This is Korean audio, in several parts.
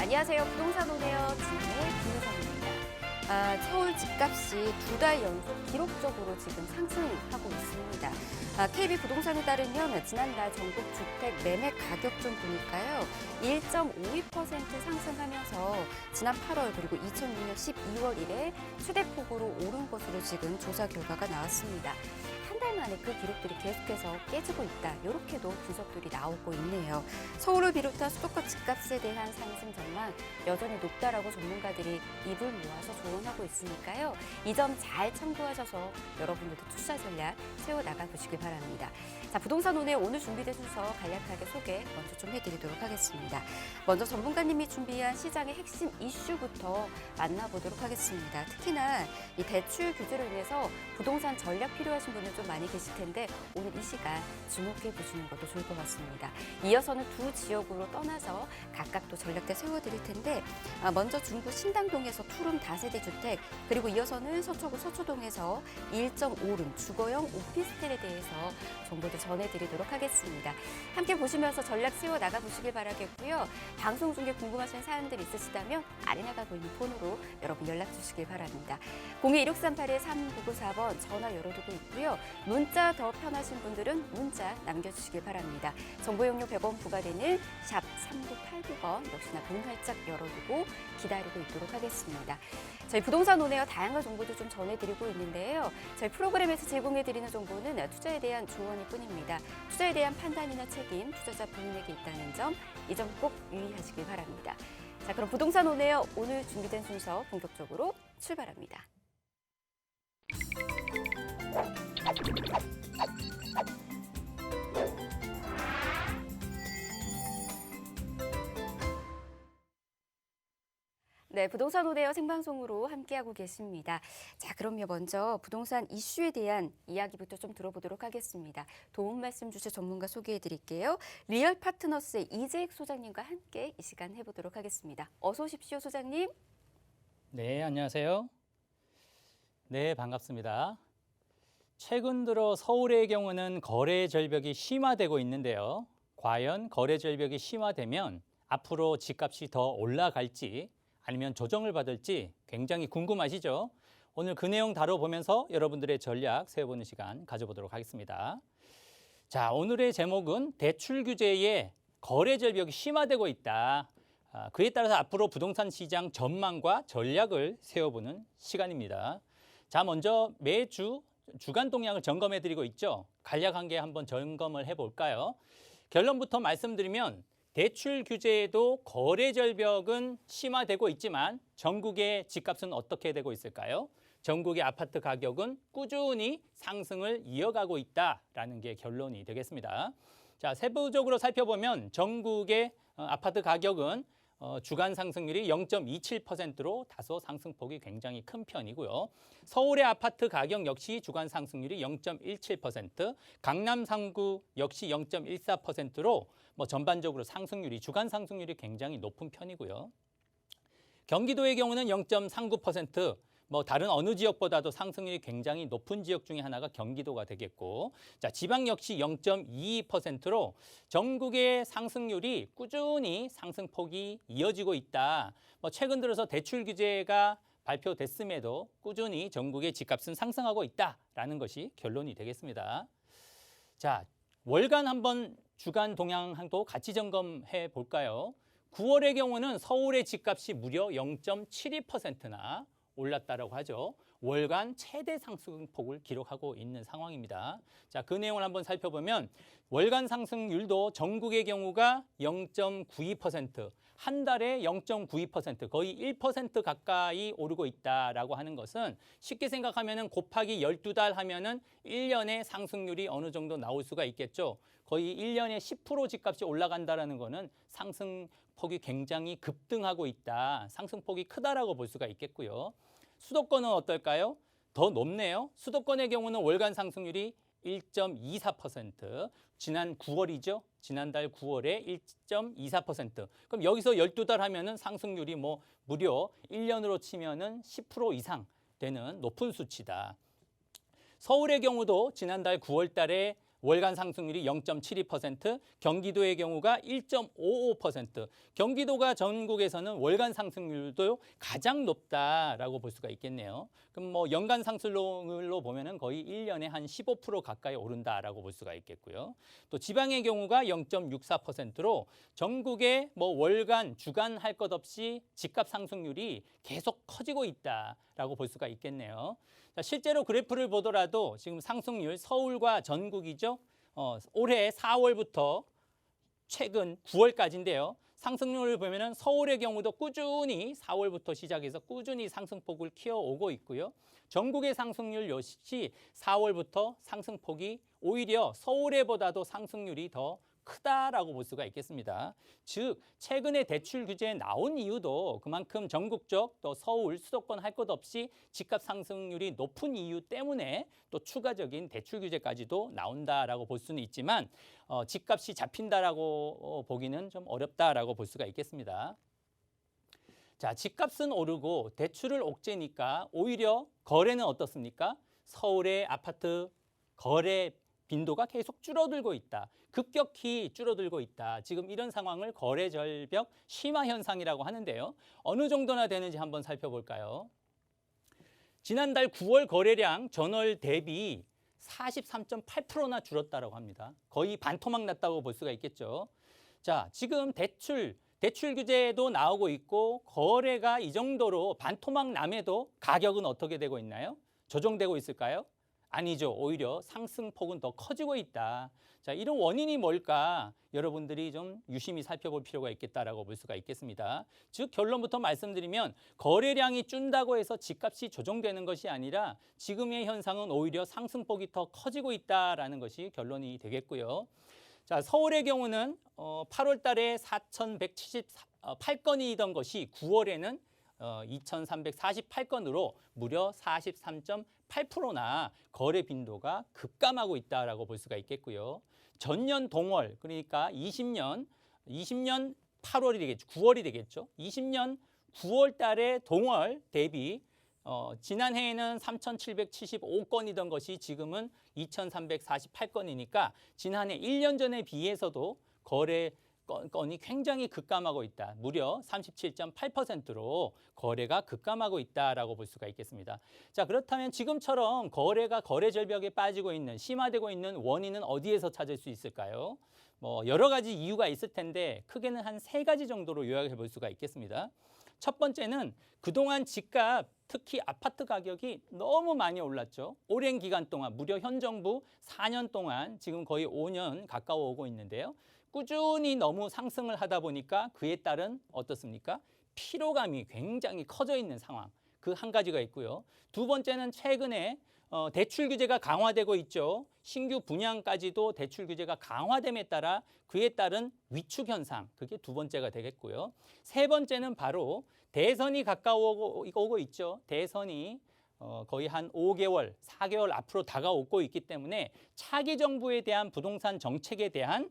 안녕하세요. 부동산 오네요. 진행의 김효정입니다. 서울 집값이 2달 연속 기록적으로 지금 상승하고 있습니다. KB 부동산에 따르면 지난달 전국 주택 매매 가격 좀 보니까요. 1.52% 상승하면서 지난 8월 그리고 2006년 12월 이래 최대폭으로 오른 것으로 지금 조사 결과가 나왔습니다. 한 달 만에 그 기록들이 계속해서 깨지고 있다. 이렇게도 분석들이 나오고 있네요. 서울을 비롯한 수도권 집값에 대한 상승 전망 여전히 높다라고 전문가들이 입을 모아서 조언하고 있으니까요. 이 점 잘 참고하셔서 여러분들도 투자 전략 세워나가 보시기 바랍니다. 자, 부동산 오늘 준비된 순서 간략하게 소개 먼저 좀 해드리도록 하겠습니다. 먼저 전문가님이 준비한 시장의 핵심 이슈부터 만나보도록 하겠습니다. 특히나 이 대출 규제로 인해서 부동산 전략 필요하신 분들 좀 많이 계실 텐데 오늘 이 시간 주목해 보시는 것도 좋을 것 같습니다. 이어서는 두 지역으로 떠나서 각각 또 전략대 세워드릴 텐데 먼저 중구 신당동에서 투룸 다세대 주택 그리고 이어서는 서초구 서초동에서 1.5룸 주거용 오피스텔에 대해서 정보들 전해드리도록 하겠습니다. 함께 보시면서 전략 세워 나가 보시길 바라겠고요. 방송 중에 궁금하신 사연들 있으시다면 아래 나가 보이는 폰으로 여러분 연락 주시길 바랍니다. 02-1638-3994번 전화 열어두고 있고요. 문자 더 편하신 분들은 문자 남겨주시길 바랍니다. 정보 용료 100원 부과되는 샵 3989번 역시나 문 활짝 열어두고 기다리고 있도록 하겠습니다. 저희 부동산 오네요 다양한 정보도 좀 전해드리고 있는데요. 저희 프로그램에서 제공해드리는 정보는 투자에 대한 조언일 뿐입니다. 투자에 대한 판단이나 책임 투자자 본인에게 있다는 점, 이 점 꼭 유의하시길 바랍니다. 자, 그럼 부동산 오네요 오늘 준비된 순서 본격적으로 출발합니다. 네, 부동산 오네요 생방송으로 함께하고 계십니다. 자, 그럼요. 먼저 부동산 이슈에 대한 이야기부터 좀 들어보도록 하겠습니다. 도움 말씀 주실 전문가 소개해드릴게요. 리얼 파트너스의 이재익 소장님과 함께 이 시간 해보도록 하겠습니다. 어서 오십시오, 소장님. 네, 안녕하세요. 네, 반갑습니다. 최근 들어 서울의 경우는 거래 절벽이 심화되고 있는데요. 과연 거래 절벽이 심화되면 앞으로 집값이 더 올라갈지 아니면 조정을 받을지 굉장히 궁금하시죠? 오늘 그 내용 다뤄보면서 여러분들의 전략 세워보는 시간 가져보도록 하겠습니다. 자, 오늘의 제목은 대출 규제에 거래 절벽이 심화되고 있다. 그에 따라서 앞으로 부동산 시장 전망과 전략을 세워보는 시간입니다. 자, 먼저 매주 주간 동향을 점검해드리고 있죠. 간략하게 한번 점검을 해볼까요? 결론부터 말씀드리면 대출 규제에도 거래 절벽은 심화되고 있지만 전국의 집값은 어떻게 되고 있을까요? 전국의 아파트 가격은 꾸준히 상승을 이어가고 있다라는 게 결론이 되겠습니다. 자, 세부적으로 살펴보면 전국의 아파트 가격은 주간 상승률이 0.27%로 다소 상승폭이 굉장히 큰 편이고요. 서울의 아파트 가격 역시 주간 상승률이 0.17%, 강남 3구 역시 0.14%로 전반적으로 상승률이 주간 상승률이 굉장히 높은 편이고요. 경기도의 경우는 0.39%, 다른 어느 지역보다도 상승률이 굉장히 높은 지역 중에 하나가 경기도가 되겠고, 자, 지방 역시 0.22%로 전국의 상승률이 꾸준히 상승폭이 이어지고 있다. 최근 들어서 대출 규제가 발표됐음에도 꾸준히 전국의 집값은 상승하고 있다라는 것이 결론이 되겠습니다. 자, 월간 한번 주간 동향도 같이 점검해 볼까요? 9월의 경우는 서울의 집값이 무려 0.72%나 올랐다라고 하죠. 월간 최대 상승폭을 기록하고 있는 상황입니다. 자, 그 내용을 한번 살펴보면 월간 상승률도 전국의 경우가 0.92%, 한 달에 0.92%, 거의 1% 가까이 오르고 있다라고 하는 것은 쉽게 생각하면은 곱하기 12달 하면은 1년의 상승률이 어느 정도 나올 수가 있겠죠. 거의 1년에 10% 집값이 올라간다라는 거는 상승폭이 굉장히 급등하고 있다. 상승폭이 크다라고 볼 수가 있겠고요. 수도권은 어떨까요? 더 높네요. 수도권의 경우는 월간 상승률이 1.24%, 지난 9월이죠. 지난달 9월에 1.24%. 그럼 여기서 12달 하면은 상승률이 무려 1년으로 치면은 10% 이상 되는 높은 수치다. 서울의 경우도 지난달 9월 달에 월간 상승률이 0.72%, 경기도의 경우가 1.55%. 경기도가 전국에서는 월간 상승률도 가장 높다라고 볼 수가 있겠네요. 그럼 뭐 연간 상승률로 보면은 거의 1년에 한 15% 가까이 오른다라고 볼 수가 있겠고요. 또 지방의 경우가 0.64%로 전국의 뭐 월간, 주간 할 것 없이 집값 상승률이 계속 커지고 있다라고 볼 수가 있겠네요. 자, 실제로 그래프를 보더라도 지금 상승률 서울과 전국이죠. 올해 4월부터 최근 9월까지인데요. 상승률을 보면은 서울의 경우도 꾸준히 4월부터 시작해서 꾸준히 상승폭을 키워오고 있고요. 전국의 상승률 역시 4월부터 상승폭이 오히려 서울에보다도 상승률이 더 크다라고 볼 수가 있겠습니다. 즉 최근에 대출 규제에 나온 이유도 그만큼 전국적 또 서울 수도권 할 것 없이 집값 상승률이 높은 이유 때문에 또 추가적인 대출 규제까지도 나온다라고 볼 수는 있지만 집값이 잡힌다라고 보기는 좀 어렵다라고 볼 수가 있겠습니다. 자, 집값은 오르고 대출을 옥죄니까 오히려 거래는 어떻습니까? 서울의 아파트 거래 빈도가 계속 줄어들고 있다. 급격히 줄어들고 있다. 지금 이런 상황을 거래 절벽 심화 현상이라고 하는데요. 어느 정도나 되는지 한번 살펴볼까요? 지난달 9월 거래량 전월 대비 43.8%나 줄었다고 합니다. 거의 반토막 났다고 볼 수가 있겠죠. 자, 지금 대출 규제도 나오고 있고 거래가 이 정도로 반토막 남에도 가격은 어떻게 되고 있나요? 조정되고 있을까요? 아니죠. 오히려 상승폭은 더 커지고 있다. 자, 이런 원인이 뭘까? 여러분들이 좀 유심히 살펴볼 필요가 있겠다라고 볼 수가 있겠습니다. 즉 결론부터 말씀드리면 거래량이 준다고 해서 집값이 조정되는 것이 아니라 지금의 현상은 오히려 상승폭이 더 커지고 있다라는 것이 결론이 되겠고요. 자, 서울의 경우는 8월 달에 4,178건이던 것이 9월에는 2,348건으로 무려 43.8%나 거래 빈도가 급감하고 있다라고 볼 수가 있겠고요. 전년 동월 그러니까 20년 8월이 되겠죠. 9월이 되겠죠. 20년 9월 달에 동월 대비 지난해에는 3,775건이던 것이 지금은 2,348건이니까 지난해 1년 전에 비해서도 거래 건이 굉장히 급감하고 있다. 무려 37.8%로 거래가 급감하고 있다라고 볼 수가 있겠습니다. 자, 그렇다면 지금처럼 거래가 거래 절벽에 빠지고 있는 심화되고 있는 원인은 어디에서 찾을 수 있을까요? 뭐 여러 가지 이유가 있을 텐데 크게는 한 3가지 정도로 요약해 볼 수가 있겠습니다. 첫 번째는 그동안 집값, 특히 아파트 가격이 너무 많이 올랐죠. 오랜 기간 동안 무려 현 정부 4년 동안 지금 거의 5년 가까워 오고 있는데요. 꾸준히 너무 상승을 하다 보니까 그에 따른 어떻습니까? 피로감이 굉장히 커져 있는 상황. 그 한 가지가 있고요. 두 번째는 최근에 대출 규제가 강화되고 있죠. 신규 분양까지도 대출 규제가 강화됨에 따라 그에 따른 위축 현상. 그게 두 번째가 되겠고요. 세 번째는 바로 대선이 가까워오고 있죠. 대선이 거의 한 5개월, 4개월 앞으로 다가오고 있기 때문에 차기 정부에 대한 부동산 정책에 대한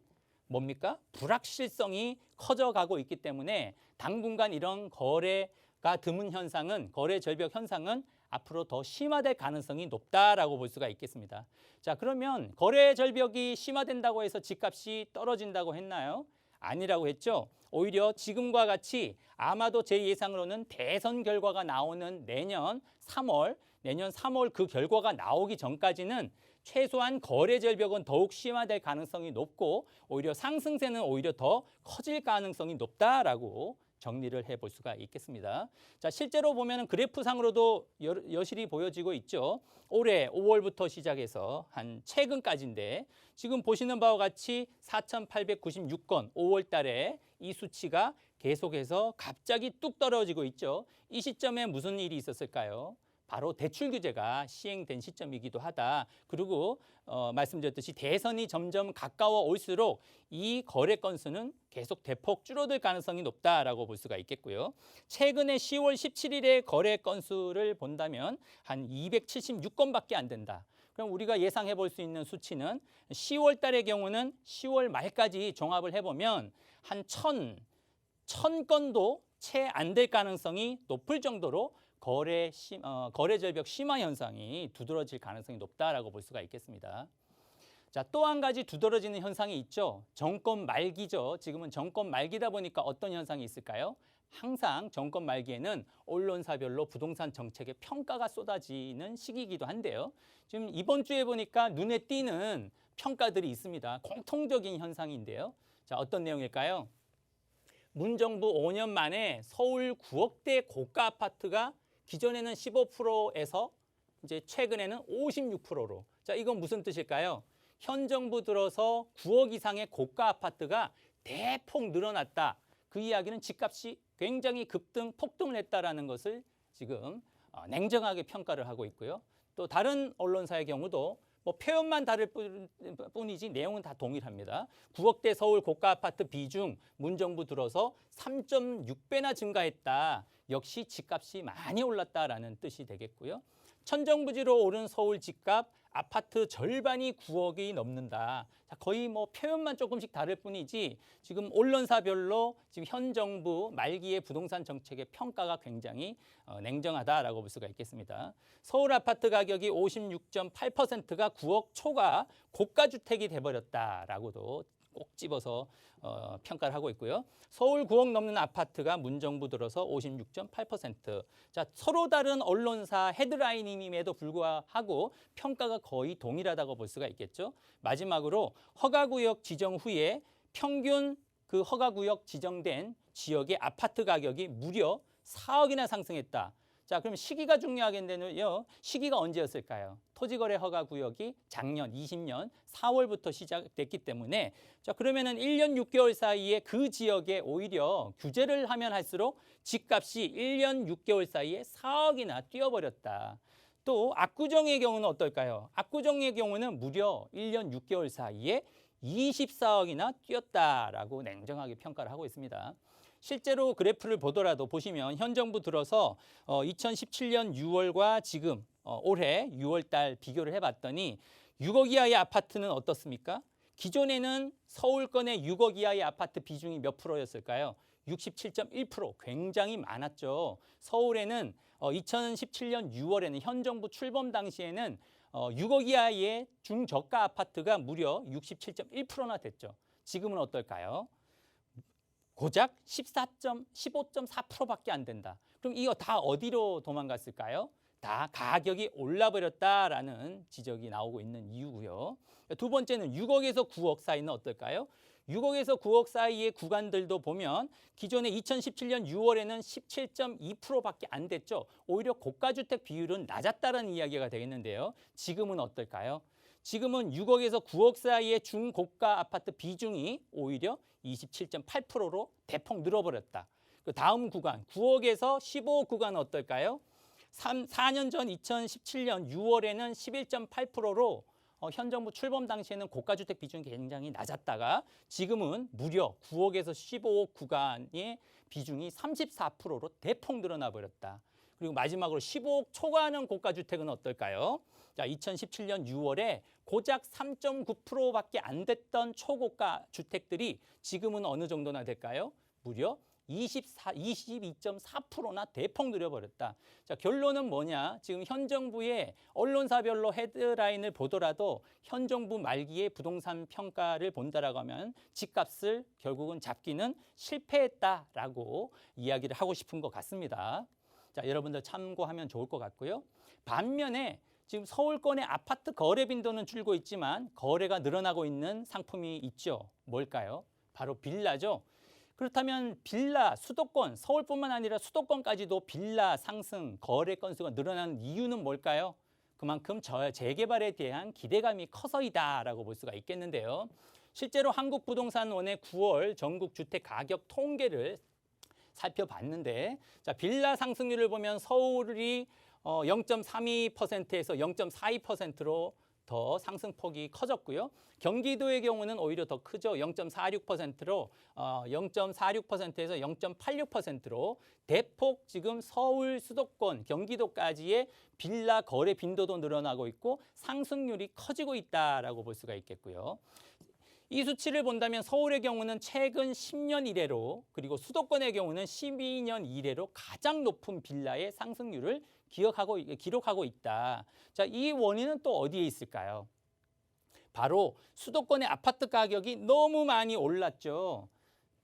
뭡니까? 불확실성이 커져가고 있기 때문에 당분간 이런 거래가 드문 현상은 거래 절벽 현상은 앞으로 더 심화될 가능성이 높다라고 볼 수가 있겠습니다. 자, 그러면 거래 절벽이 심화된다고 해서 집값이 떨어진다고 했나요? 아니라고 했죠. 오히려 지금과 같이 아마도 제 예상으로는 대선 결과가 나오는 내년 3월 그 결과가 나오기 전까지는 최소한 거래 절벽은 더욱 심화될 가능성이 높고 오히려 상승세는 오히려 더 커질 가능성이 높다라고 정리를 해볼 수가 있겠습니다. 자, 실제로 보면 그래프상으로도 여실히 보여지고 있죠. 올해 5월부터 시작해서 한 최근까지인데 지금 보시는 바와 같이 4,896건 5월 달에 이 수치가 계속해서 갑자기 뚝 떨어지고 있죠. 이 시점에 무슨 일이 있었을까요? 바로 대출 규제가 시행된 시점이기도 하다. 그리고 말씀드렸듯이 대선이 점점 가까워 올수록 이 거래 건수는 계속 대폭 줄어들 가능성이 높다라고 볼 수가 있겠고요. 최근에 10월 17일의 거래 건수를 본다면 한 276건밖에 안 된다. 그럼 우리가 예상해 볼 수 있는 수치는 10월 달의 경우는 10월 말까지 종합을 해보면 한 1,000건도 채 안 될 가능성이 높을 정도로 거래 절벽 심화 현상이 두드러질 가능성이 높다라고 볼 수가 있겠습니다. 자, 또 한 가지 두드러지는 현상이 있죠. 정권 말기죠. 지금은 정권 말기다 보니까 어떤 현상이 있을까요? 항상 정권 말기에는 언론사별로 부동산 정책의 평가가 쏟아지는 시기이기도 한데요. 지금 이번 주에 보니까 눈에 띄는 평가들이 있습니다. 공통적인 현상인데요. 자, 어떤 내용일까요? 문정부 5년 만에 서울 9억대 고가 아파트가 기존에는 15%에서 이제 최근에는 56%로. 자, 이건 무슨 뜻일까요? 현 정부 들어서 9억 이상의 고가 아파트가 대폭 늘어났다. 그 이야기는 집값이 굉장히 급등, 폭등을 했다라는 것을 지금 냉정하게 평가를 하고 있고요. 또 다른 언론사의 경우도 뭐 표현만 다를 뿐이지 내용은 다 동일합니다. 9억대 서울 고가 아파트 비중 문정부 들어서 3.6배나 증가했다. 역시 집값이 많이 올랐다라는 뜻이 되겠고요. 천정부지로 오른 서울 집값 아파트 절반이 9억이 넘는다. 자, 거의 뭐 표현만 조금씩 다를 뿐이지 지금 언론사별로 지금 현 정부 말기의 부동산 정책의 평가가 굉장히 냉정하다라고 볼 수가 있겠습니다. 서울 아파트 가격이 56.8%가 9억 초과 고가 주택이 돼버렸다라고도 꼭 집어서 평가를 하고 있고요. 서울 9억 넘는 아파트가 문정부 들어서 56.8%. 자, 서로 다른 언론사 헤드라인임에도 불구하고 평가가 거의 동일하다고 볼 수가 있겠죠. 마지막으로 허가구역 지정 후에 평균 그 허가구역 지정된 지역의 아파트 가격이 무려 4억이나 상승했다. 자, 그럼 시기가 중요하겠는데요. 시기가 언제였을까요? 토지거래 허가구역이 작년 20년 4월부터 시작됐기 때문에 자, 그러면은 1년 6개월 사이에 그 지역에 오히려 규제를 하면 할수록 집값이 1년 6개월 사이에 4억이나 뛰어버렸다. 또 압구정의 경우는 어떨까요? 압구정의 경우는 무려 1년 6개월 사이에 24억이나 뛰었다라고 냉정하게 평가를 하고 있습니다. 실제로 그래프를 보더라도 보시면 현 정부 들어서 2017년 6월과 지금 올해 6월 달 비교를 해봤더니 6억 이하의 아파트는 어떻습니까? 기존에는 서울권의 6억 이하의 아파트 비중이 몇 프로였을까요? 67.1%, 굉장히 많았죠. 서울에는 2017년 6월에는 현 정부 출범 당시에는 6억 이하의 중저가 아파트가 무려 67.1%나 됐죠. 지금은 어떨까요? 고작 15.4%밖에 안 된다. 그럼 이거 다 어디로 도망갔을까요? 다 가격이 올라버렸다라는 지적이 나오고 있는 이유고요. 두 번째는 6억에서 9억 사이는 어떨까요? 6억에서 9억 사이의 구간들도 보면 기존에 2017년 6월에는 17.2%밖에 안 됐죠. 오히려 고가주택 비율은 낮았다는 이야기가 되겠는데요. 지금은 어떨까요? 지금은 6억에서 9억 사이의 중고가 아파트 비중이 오히려 27.8%로 대폭 늘어버렸다. 그 다음 구간 9억에서 15억 구간은 어떨까요? 4년 전 2017년 6월에는 11.8%로 현 정부 출범 당시에는 고가주택 비중이 굉장히 낮았다가 지금은 무려 9억에서 15억 구간의 비중이 34%로 대폭 늘어나 버렸다. 그리고 마지막으로 15억 초과하는 고가주택은 어떨까요? 자, 2017년 6월에 고작 3.9%밖에 안 됐던 초고가 주택들이 지금은 어느 정도나 될까요? 무려 22.4%나 대폭 늘어버렸다. 자, 결론은 뭐냐? 지금 현 정부의 언론사별로 헤드라인을 보더라도 현 정부 말기의 부동산 평가를 본다라고 하면 집값을 결국은 잡기는 실패했다라고 이야기를 하고 싶은 것 같습니다. 자, 여러분들 참고하면 좋을 것 같고요. 반면에 지금 서울권의 아파트 거래 빈도는 줄고 있지만 거래가 늘어나고 있는 상품이 있죠. 뭘까요? 바로 빌라죠. 그렇다면 빌라, 수도권, 서울뿐만 아니라 수도권까지도 빌라 상승, 거래 건수가 늘어나는 이유는 뭘까요? 그만큼 재개발에 대한 기대감이 커서이다라고 볼 수가 있겠는데요. 실제로 한국부동산원의 9월 전국 주택 가격 통계를 살펴봤는데 자, 빌라 상승률을 보면 서울이 0.32%에서 0.42%로 더 상승폭이 커졌고요. 경기도의 경우는 오히려 더 크죠. 0.46%로 0.46%에서 0.86%로 대폭 지금 서울 수도권, 경기도까지의 빌라 거래 빈도도 늘어나고 있고 상승률이 커지고 있다라고 볼 수가 있겠고요. 이 수치를 본다면 서울의 경우는 최근 10년 이래로 그리고 수도권의 경우는 12년 이래로 가장 높은 빌라의 상승률을 기록하고 있다. 자, 이 원인은 또 어디에 있을까요? 바로 수도권의 아파트 가격이 너무 많이 올랐죠.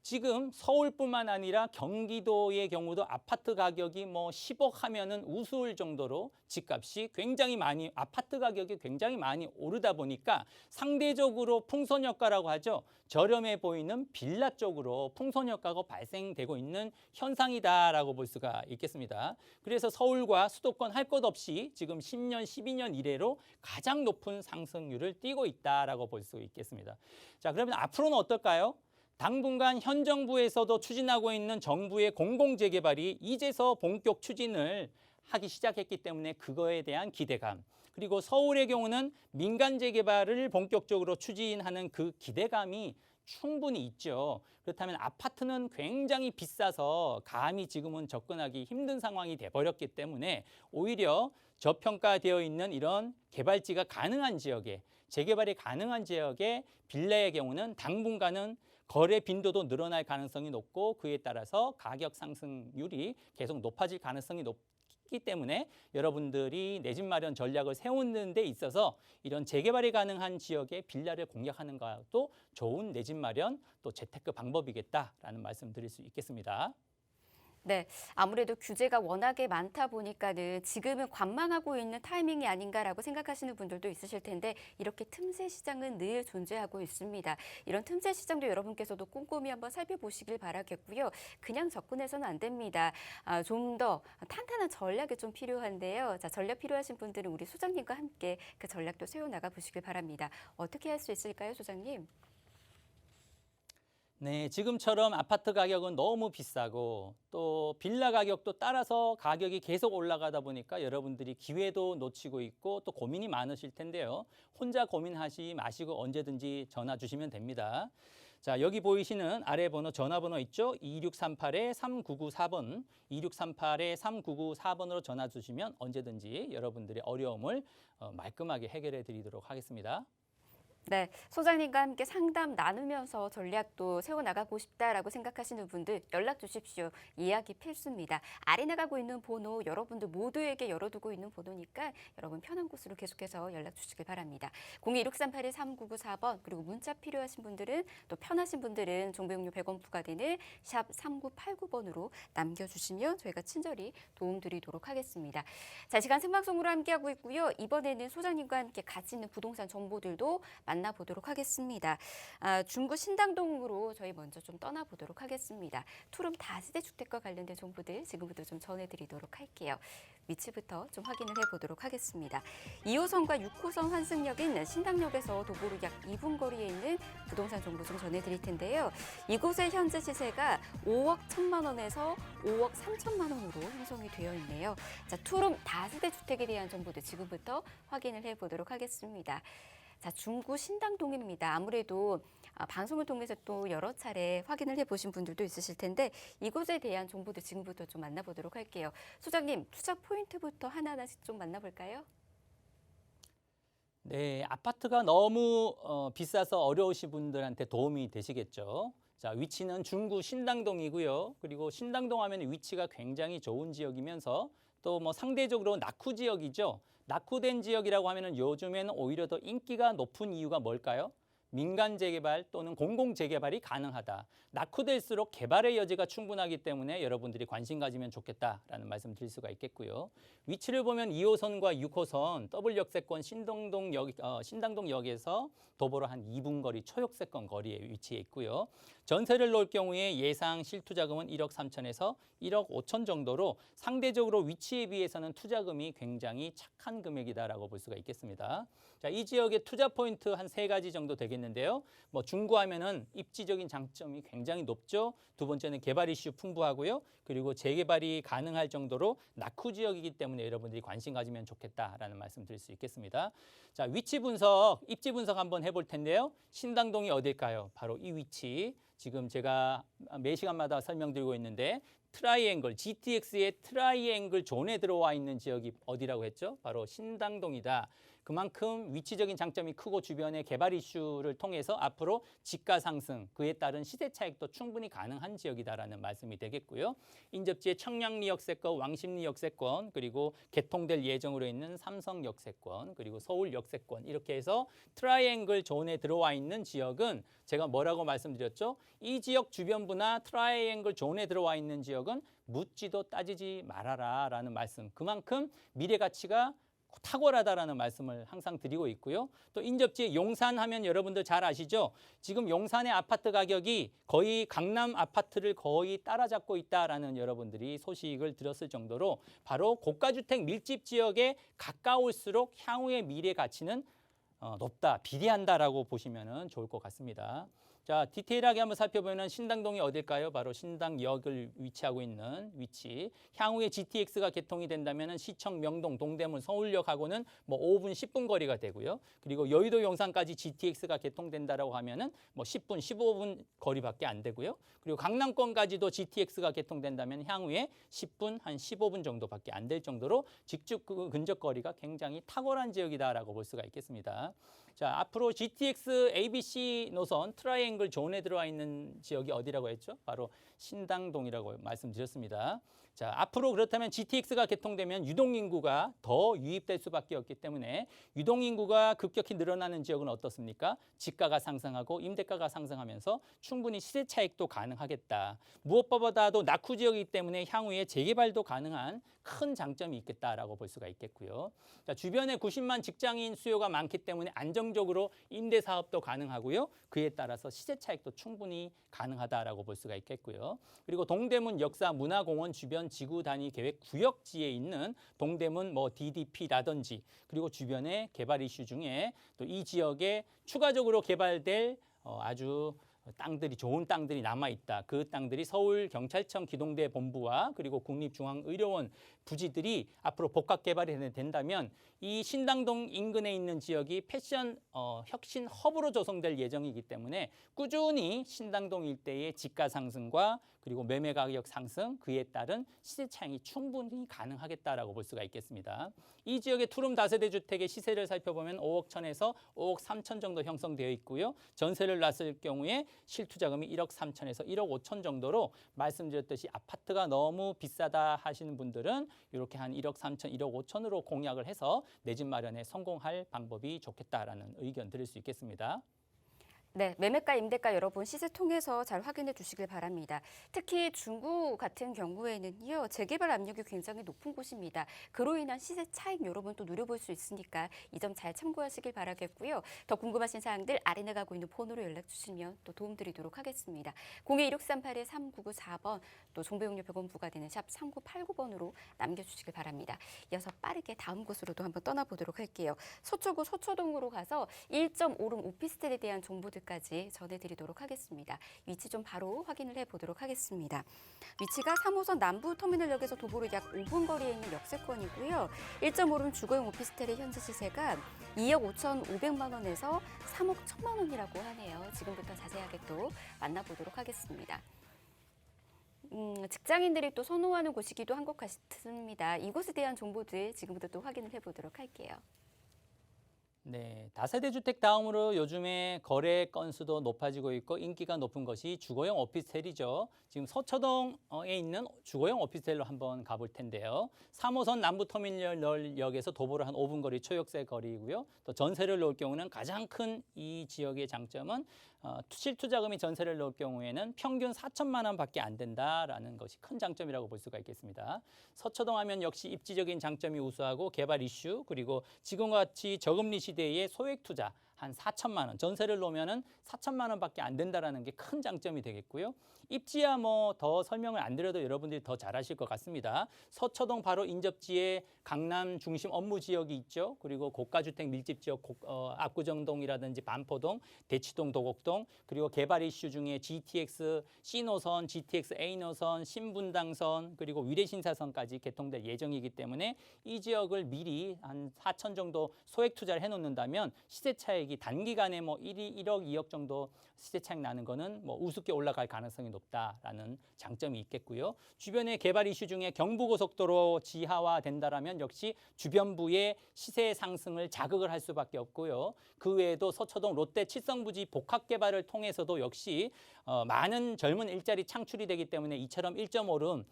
지금 서울뿐만 아니라 경기도의 경우도 아파트 가격이 뭐 10억 하면은 우스울 정도로 집값이 굉장히 많이, 아파트 가격이 굉장히 많이 오르다 보니까 상대적으로 풍선효과라고 하죠. 저렴해 보이는 빌라 쪽으로 풍선효과가 발생되고 있는 현상이다라고 볼 수가 있겠습니다. 그래서 서울과 수도권 할 것 없이 지금 10년, 12년 이래로 가장 높은 상승률을 띠고 있다라고 볼 수 있겠습니다. 자, 그러면 앞으로는 어떨까요? 당분간 현 정부에서도 추진하고 있는 정부의 공공재개발이 이제서 본격 추진을 하기 시작했기 때문에 그거에 대한 기대감, 그리고 서울의 경우는 민간 재개발을 본격적으로 추진하는 그 기대감이 충분히 있죠. 그렇다면 아파트는 굉장히 비싸서 감히 지금은 접근하기 힘든 상황이 돼버렸기 때문에 오히려 저평가되어 있는 이런 개발지가 가능한 지역에, 재개발이 가능한 지역의 빌라의 경우는 당분간은 거래 빈도도 늘어날 가능성이 높고 그에 따라서 가격 상승률이 계속 높아질 가능성이 높기 때문에 여러분들이 내 집 마련 전략을 세우는 데 있어서 이런 재개발이 가능한 지역의 빌라를 공략하는 것도 좋은 내 집 마련 또 재테크 방법이겠다라는 말씀 드릴 수 있겠습니다. 네, 아무래도 규제가 워낙에 많다 보니까는 지금은 관망하고 있는 타이밍이 아닌가라고 생각하시는 분들도 있으실 텐데 이렇게 틈새 시장은 늘 존재하고 있습니다. 이런 틈새 시장도 여러분께서도 꼼꼼히 한번 살펴보시길 바라겠고요. 그냥 접근해서는 안 됩니다. 좀 더 탄탄한 전략이 좀 필요한데요. 자, 전략 필요하신 분들은 우리 소장님과 함께 그 전략도 세워나가 보시길 바랍니다. 어떻게 할 수 있을까요, 소장님? 네, 지금처럼 아파트 가격은 너무 비싸고 또 빌라 가격도 따라서 가격이 계속 올라가다 보니까 여러분들이 기회도 놓치고 있고 또 고민이 많으실 텐데요. 혼자 고민하지 마시고 언제든지 전화 주시면 됩니다. 자, 여기 보이시는 아래 번호, 전화번호 있죠? 2638-3994번, 2638-3994번으로 전화 주시면 언제든지 여러분들의 어려움을 말끔하게 해결해 드리도록 하겠습니다. 네, 소장님과 함께 상담 나누면서 전략도 세워나가고 싶다라고 생각하시는 분들 연락 주십시오. 이야기 필수입니다. 아래 나가고 있는 번호 여러분들 모두에게 열어두고 있는 번호니까 여러분 편한 곳으로 계속해서 연락 주시길 바랍니다. 0263813994번 그리고 문자 필요하신 분들은 또 편하신 분들은 정보용료 100원 부과되는 샵 3989번으로 남겨주시면 저희가 친절히 도움드리도록 하겠습니다. 자, 시간 생방송으로 함께하고 있고요. 이번에는 소장님과 함께 가치 있는 부동산 정보들도 만나보도록 하겠습니다. 중구 신당동으로 저희 먼저 좀 떠나보도록 하겠습니다. 투룸 다세대 주택과 관련된 정보들 지금부터 좀 전해드리도록 할게요. 위치부터 좀 확인을 해보도록 하겠습니다. 2호선과 6호선 환승역인 신당역에서 도보로 약 2분 거리에 있는 부동산 정보 좀 전해드릴 텐데요. 이곳의 현재 시세가 5억 1천만 원에서 5억 3천만 원으로 형성이 되어 있네요. 자, 투룸 다세대 주택에 대한 정보도 지금부터 확인을 해보도록 하겠습니다. 자, 중구 신당동입니다. 아무래도 방송을 통해서 또 여러 차례 확인을 해보신 분들도 있으실 텐데 이곳에 대한 정보도 지금부터 좀 만나보도록 할게요. 소장님, 투자 포인트부터 하나하나씩 좀 만나볼까요? 네, 아파트가 너무 비싸서 어려우신 분들한테 도움이 되시겠죠. 자, 위치는 중구 신당동이고요. 그리고 신당동 하면 위치가 굉장히 좋은 지역이면서 또 뭐 상대적으로 낙후 지역이죠. 낙후된 지역이라고 하면은 요즘에는 오히려 더 인기가 높은 이유가 뭘까요? 민간 재개발 또는 공공 재개발이 가능하다. 낙후될수록 개발의 여지가 충분하기 때문에 여러분들이 관심 가지면 좋겠다라는 말씀 드릴 수가 있겠고요. 위치를 보면 2호선과 6호선 더블 역세권 신당동역에서 도보로 한 2분 거리 초역세권 거리에 위치해 있고요. 전세를 놓을 경우에 예상 실투자금은 1억 3천에서 1억 5천 정도로 상대적으로 위치에 비해서는 투자금이 굉장히 착한 금액이다라고 볼 수가 있겠습니다. 자, 이 지역의 투자 포인트 한 3가지 정도 되겠는데요. 뭐 중구하면은 입지적인 장점이 굉장히 높죠. 두 번째는 개발 이슈 풍부하고요. 그리고 재개발이 가능할 정도로 낙후 지역이기 때문에 여러분들이 관심 가지면 좋겠다라는 말씀 드릴 수 있겠습니다. 자, 위치 분석, 입지 분석 한번 해볼 텐데요. 신당동이 어딜까요? 바로 이 위치. 지금 제가 매 시간마다 설명드리고 있는데 트라이앵글, GTX의 트라이앵글 존에 들어와 있는 지역이 어디라고 했죠? 바로 신당동이다. 그만큼 위치적인 장점이 크고 주변의 개발 이슈를 통해서 앞으로 집가 상승, 그에 따른 시세 차익도 충분히 가능한 지역이다라는 말씀이 되겠고요. 인접지에 청량리 역세권, 왕십리 역세권, 그리고 개통될 예정으로 있는 삼성 역세권, 그리고 서울 역세권 이렇게 해서 트라이앵글 존에 들어와 있는 지역은 제가 뭐라고 말씀드렸죠? 이 지역 주변부나 트라이앵글 존에 들어와 있는 지역은 묻지도 따지지 말아라라는 말씀. 그만큼 미래 가치가 탁월하다라는 말씀을 항상 드리고 있고요. 또 인접지에 용산 하면 여러분들 잘 아시죠? 지금 용산의 아파트 가격이 거의 강남 아파트를 거의 따라잡고 있다라는 여러분들이 소식을 들었을 정도로 바로 고가주택 밀집 지역에 가까울수록 향후의 미래 가치는 높다, 비례한다라고 보시면 좋을 것 같습니다. 자, 디테일하게 한번 살펴보면 신당동이 어딜까요? 바로 신당역을 위치하고 있는 위치. 향후에 GTX가 개통이 된다면 시청, 명동, 동대문, 서울역하고는 뭐 5분, 10분 거리가 되고요. 그리고 여의도 용산까지 GTX가 개통된다라고 하면은 뭐 10분, 15분 거리밖에 안 되고요. 그리고 강남권까지도 GTX가 개통된다면 향후에 10분, 한 15분 정도밖에 안 될 정도로 직접 근접 거리가 굉장히 탁월한 지역이다라고 볼 수가 있겠습니다. 자, 앞으로 GTX ABC 노선 트라이앵글 존에 들어와 있는 지역이 어디라고 했죠? 바로 신당동이라고 말씀드렸습니다. 자, 앞으로 그렇다면 GTX가 개통되면 유동인구가 더 유입될 수밖에 없기 때문에 유동인구가 급격히 늘어나는 지역은 어떻습니까? 집가가 상승하고 임대가가 상승하면서 충분히 시세 차익도 가능하겠다. 무엇보다도 낙후 지역이기 때문에 향후에 재개발도 가능한 큰 장점이 있겠다라고 볼 수가 있겠고요. 자, 주변에 90만 직장인 수요가 많기 때문에 안정적으로 임대 사업도 가능하고요. 그에 따라서 시세 차익도 충분히 가능하다라고 볼 수가 있겠고요. 그리고 동대문 역사 문화공원 주변 지구 단위 계획 구역지에 있는 동대문 뭐 DDP라든지 그리고 주변의 개발 이슈 중에 또 이 지역에 추가적으로 개발될 아주 땅들이 좋은 땅들이 남아 있다. 그 땅들이 서울경찰청 기동대 본부와 그리고 국립중앙의료원 부지들이 앞으로 복합 개발이 된다면 이 신당동 인근에 있는 지역이 패션 혁신 허브로 조성될 예정이기 때문에 꾸준히 신당동 일대의 지가 상승과 그리고 매매 가격 상승, 그에 따른 시세 차익이 충분히 가능하겠다라고 볼 수가 있겠습니다. 이 지역의 투룸 다세대 주택의 시세를 살펴보면 5억 1천에서 5억 3천 정도 형성되어 있고요. 전세를 놨을 경우에 실투자금이 1억 3천에서 1억 5천 정도로 말씀드렸듯이 아파트가 너무 비싸다 하시는 분들은 이렇게 한 1억 3천, 1억 5천으로 공약을 해서 내 집 마련에 성공할 방법이 좋겠다라는 의견 드릴 수 있겠습니다. 네, 매매가, 임대가 여러분 시세 통해서 잘 확인해 주시길 바랍니다. 특히 중구 같은 경우에는요, 재개발 압력이 굉장히 높은 곳입니다. 그로 인한 시세 차익 여러분 또 누려볼 수 있으니까 이 점 잘 참고하시길 바라겠고요. 더 궁금하신 사항들 아래 나가고 있는 폰으로 연락 주시면 또 도움드리도록 하겠습니다. 02-1638-3994번 또 정보용료 100원 부과되는 샵 3989번으로 남겨주시길 바랍니다. 이어서 빠르게 다음 곳으로도 한번 떠나보도록 할게요. 서초구 서초동으로 가서 1.5룸 오피스텔에 대한 정보들 까지 전해드리도록 하겠습니다. 위치 좀 바로 확인을 해보도록 하겠습니다. 위치가 3호선 남부터미널역에서 도보로 약 5분 거리에 있는 역세권이고요. 1.5룸 주거용 오피스텔의 현재 시세가 2억 5,500만 원에서 3억 1,000만 원이라고 하네요. 지금부터 자세하게 또 만나보도록 하겠습니다. 직장인들이 또 선호하는 곳이기도 한 것 같습니다. 이곳에 대한 정보들 지금부터 또 확인을 해보도록 할게요. 네, 다세대 주택 다음으로 요즘에 거래 건수도 높아지고 있고 인기가 높은 것이 주거용 오피스텔이죠. 지금 서초동에 있는 주거용 오피스텔로 한번 가볼 텐데요. 3호선 남부터미널역에서 도보로 한 5분 거리 초역세 거리이고요. 또 전세를 놓을 경우는 가장 큰 이 지역의 장점은 실투자금이 전세를 놓을 경우에는 평균 4천만 원밖에 안 된다라는 것이 큰 장점이라고 볼 수가 있겠습니다. 서초동 하면 역시 입지적인 장점이 우수하고 개발 이슈 그리고 지금과 같이 저금리 시대의 소액 투자 한 4천만 원, 전세를 놓으면은 4천만 원밖에 안 된다라는 게 큰 장점이 되겠고요. 입지야 뭐 더 설명을 안 드려도 여러분들이 더 잘 아실 것 같습니다. 서초동 바로 인접지에 강남 중심 업무 지역이 있죠. 그리고 고가주택 밀집 지역 압구정동이라든지 반포동, 대치동, 도곡동 그리고 개발 이슈 중에 GTX C노선, GTX A노선, 신분당선 그리고 위례신사선까지 개통될 예정이기 때문에 이 지역을 미리 한 4천 정도 소액 투자를 해놓는다면 시세 차익이 차익이 단기간에 뭐 1억, 2억 정도 시세 차익 나는 거는 뭐 우습게 올라갈 가능성이 높다라는 장점이 있겠고요. 주변의 개발 이슈 중에 경부고속도로 지하화된다라면 역시 주변부의 시세 상승을 자극을 할 수밖에 없고요. 그 외에도 서초동 롯데 칠성부지 복합 개발을 통해서도 역시 많은 젊은 일자리 창출이 되기 때문에 이처럼 1.5룸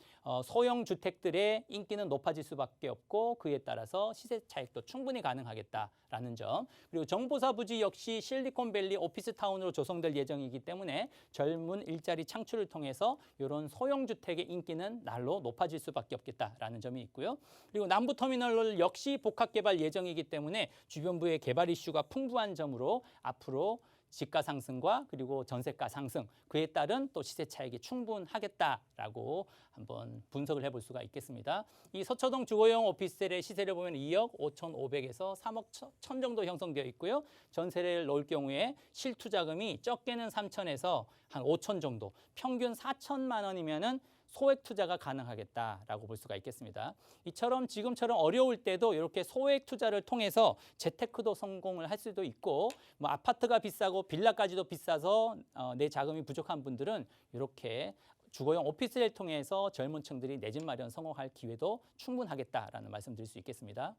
소형 주택들의 인기는 높아질 수밖에 없고 그에 따라서 시세 차익도 충분히 가능하겠다라는 점. 그리고 정보사 부지 역시 실리콘밸리 오피스타운으로 조성될 예정이기 때문에 젊은 일자리 창출을 통해서 이런 소형 주택의 인기는 날로 높아질 수밖에 없겠다라는 점이 있고요. 그리고 남부터미널 역시 복합 개발 예정이기 때문에 주변부의 개발 이슈가 풍부한 점으로 앞으로 집가 상승과 그리고 전세가 상승, 그에 따른 또 시세 차익이 충분하겠다라고 한번 분석을 해볼 수가 있겠습니다. 이 서초동 주거용 오피스텔의 시세를 보면 2억 5,500에서 3억 1천 정도 형성되어 있고요. 전세를 넣을 경우에 실투자금이 적게는 3천에서 한 5천 정도, 평균 4천만 원이면은 소액 투자가 가능하겠다라고 볼 수가 있겠습니다. 이처럼 지금처럼 어려울 때도 이렇게 소액 투자를 통해서 재테크도 성공을 할 수도 있고 뭐 아파트가 비싸고 빌라까지도 비싸서 내 자금이 부족한 분들은 이렇게 주거용 오피스를 통해서 젊은 층들이 내 집 마련 성공할 기회도 충분하겠다라는 말씀 드릴 수 있겠습니다.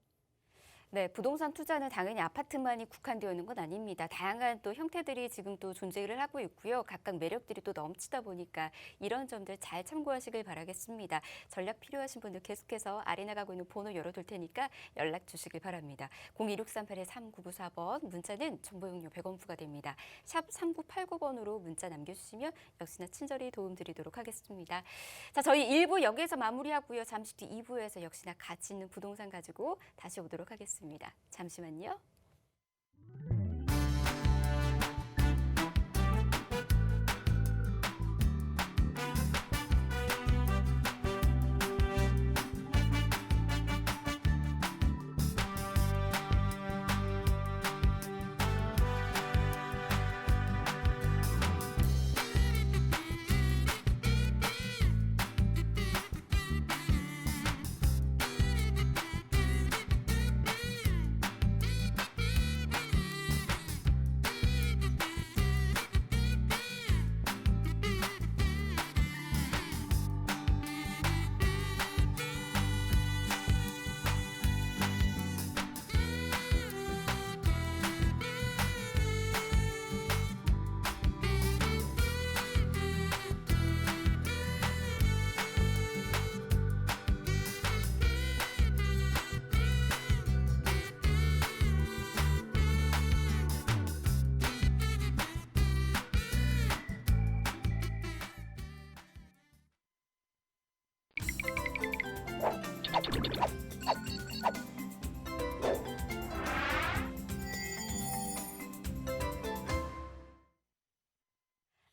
네, 부동산 투자는 당연히 아파트만이 국한되어 있는 건 아닙니다. 다양한 또 형태들이 지금 또 존재를 하고 있고요. 각각 매력들이 또 넘치다 보니까 이런 점들 잘 참고하시길 바라겠습니다. 전략 필요하신 분들 계속해서 아래 나가고 있는 번호 열어둘 테니까 연락 주시길 바랍니다. 02638-3994번, 문자는 정보용료 100원 부과됩니다. 샵 3989번으로 문자 남겨주시면 역시나 친절히 도움드리도록 하겠습니다. 자, 저희 1부 여기에서 마무리하고요. 잠시 뒤 2부에서 역시나 가치 있는 부동산 가지고 다시 오도록 하겠습니다. 잠시만요.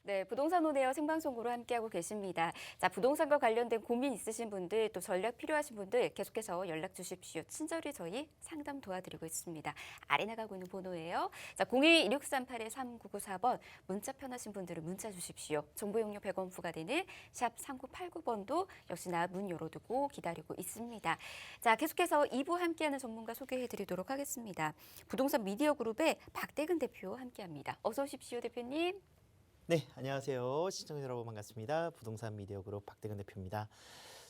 네, 부동산 온에어 생방송으로 함께하고 계십니다. 자, 부동산과 관련된 고민 있으신 분들, 또 전략 필요하신 분들 계속해서 연락 주십시오. 친절히 저희 상담 도와드리고 있습니다. 아래 나가고 있는 번호예요. 자, 02638-3994번, 문자 편하신 분들은 문자 주십시오. 정보용료 100원 부과되는 샵 3989번도 역시나 문 열어두고 기다리고 있습니다. 자, 계속해서 2부 함께하는 전문가 소개해드리도록 하겠습니다. 부동산 미디어 그룹의 박대근 대표 함께합니다. 어서 오십시오, 대표님. 네, 안녕하세요. 시청자 여러분 반갑습니다. 부동산 미디어 그룹 박대근 대표입니다.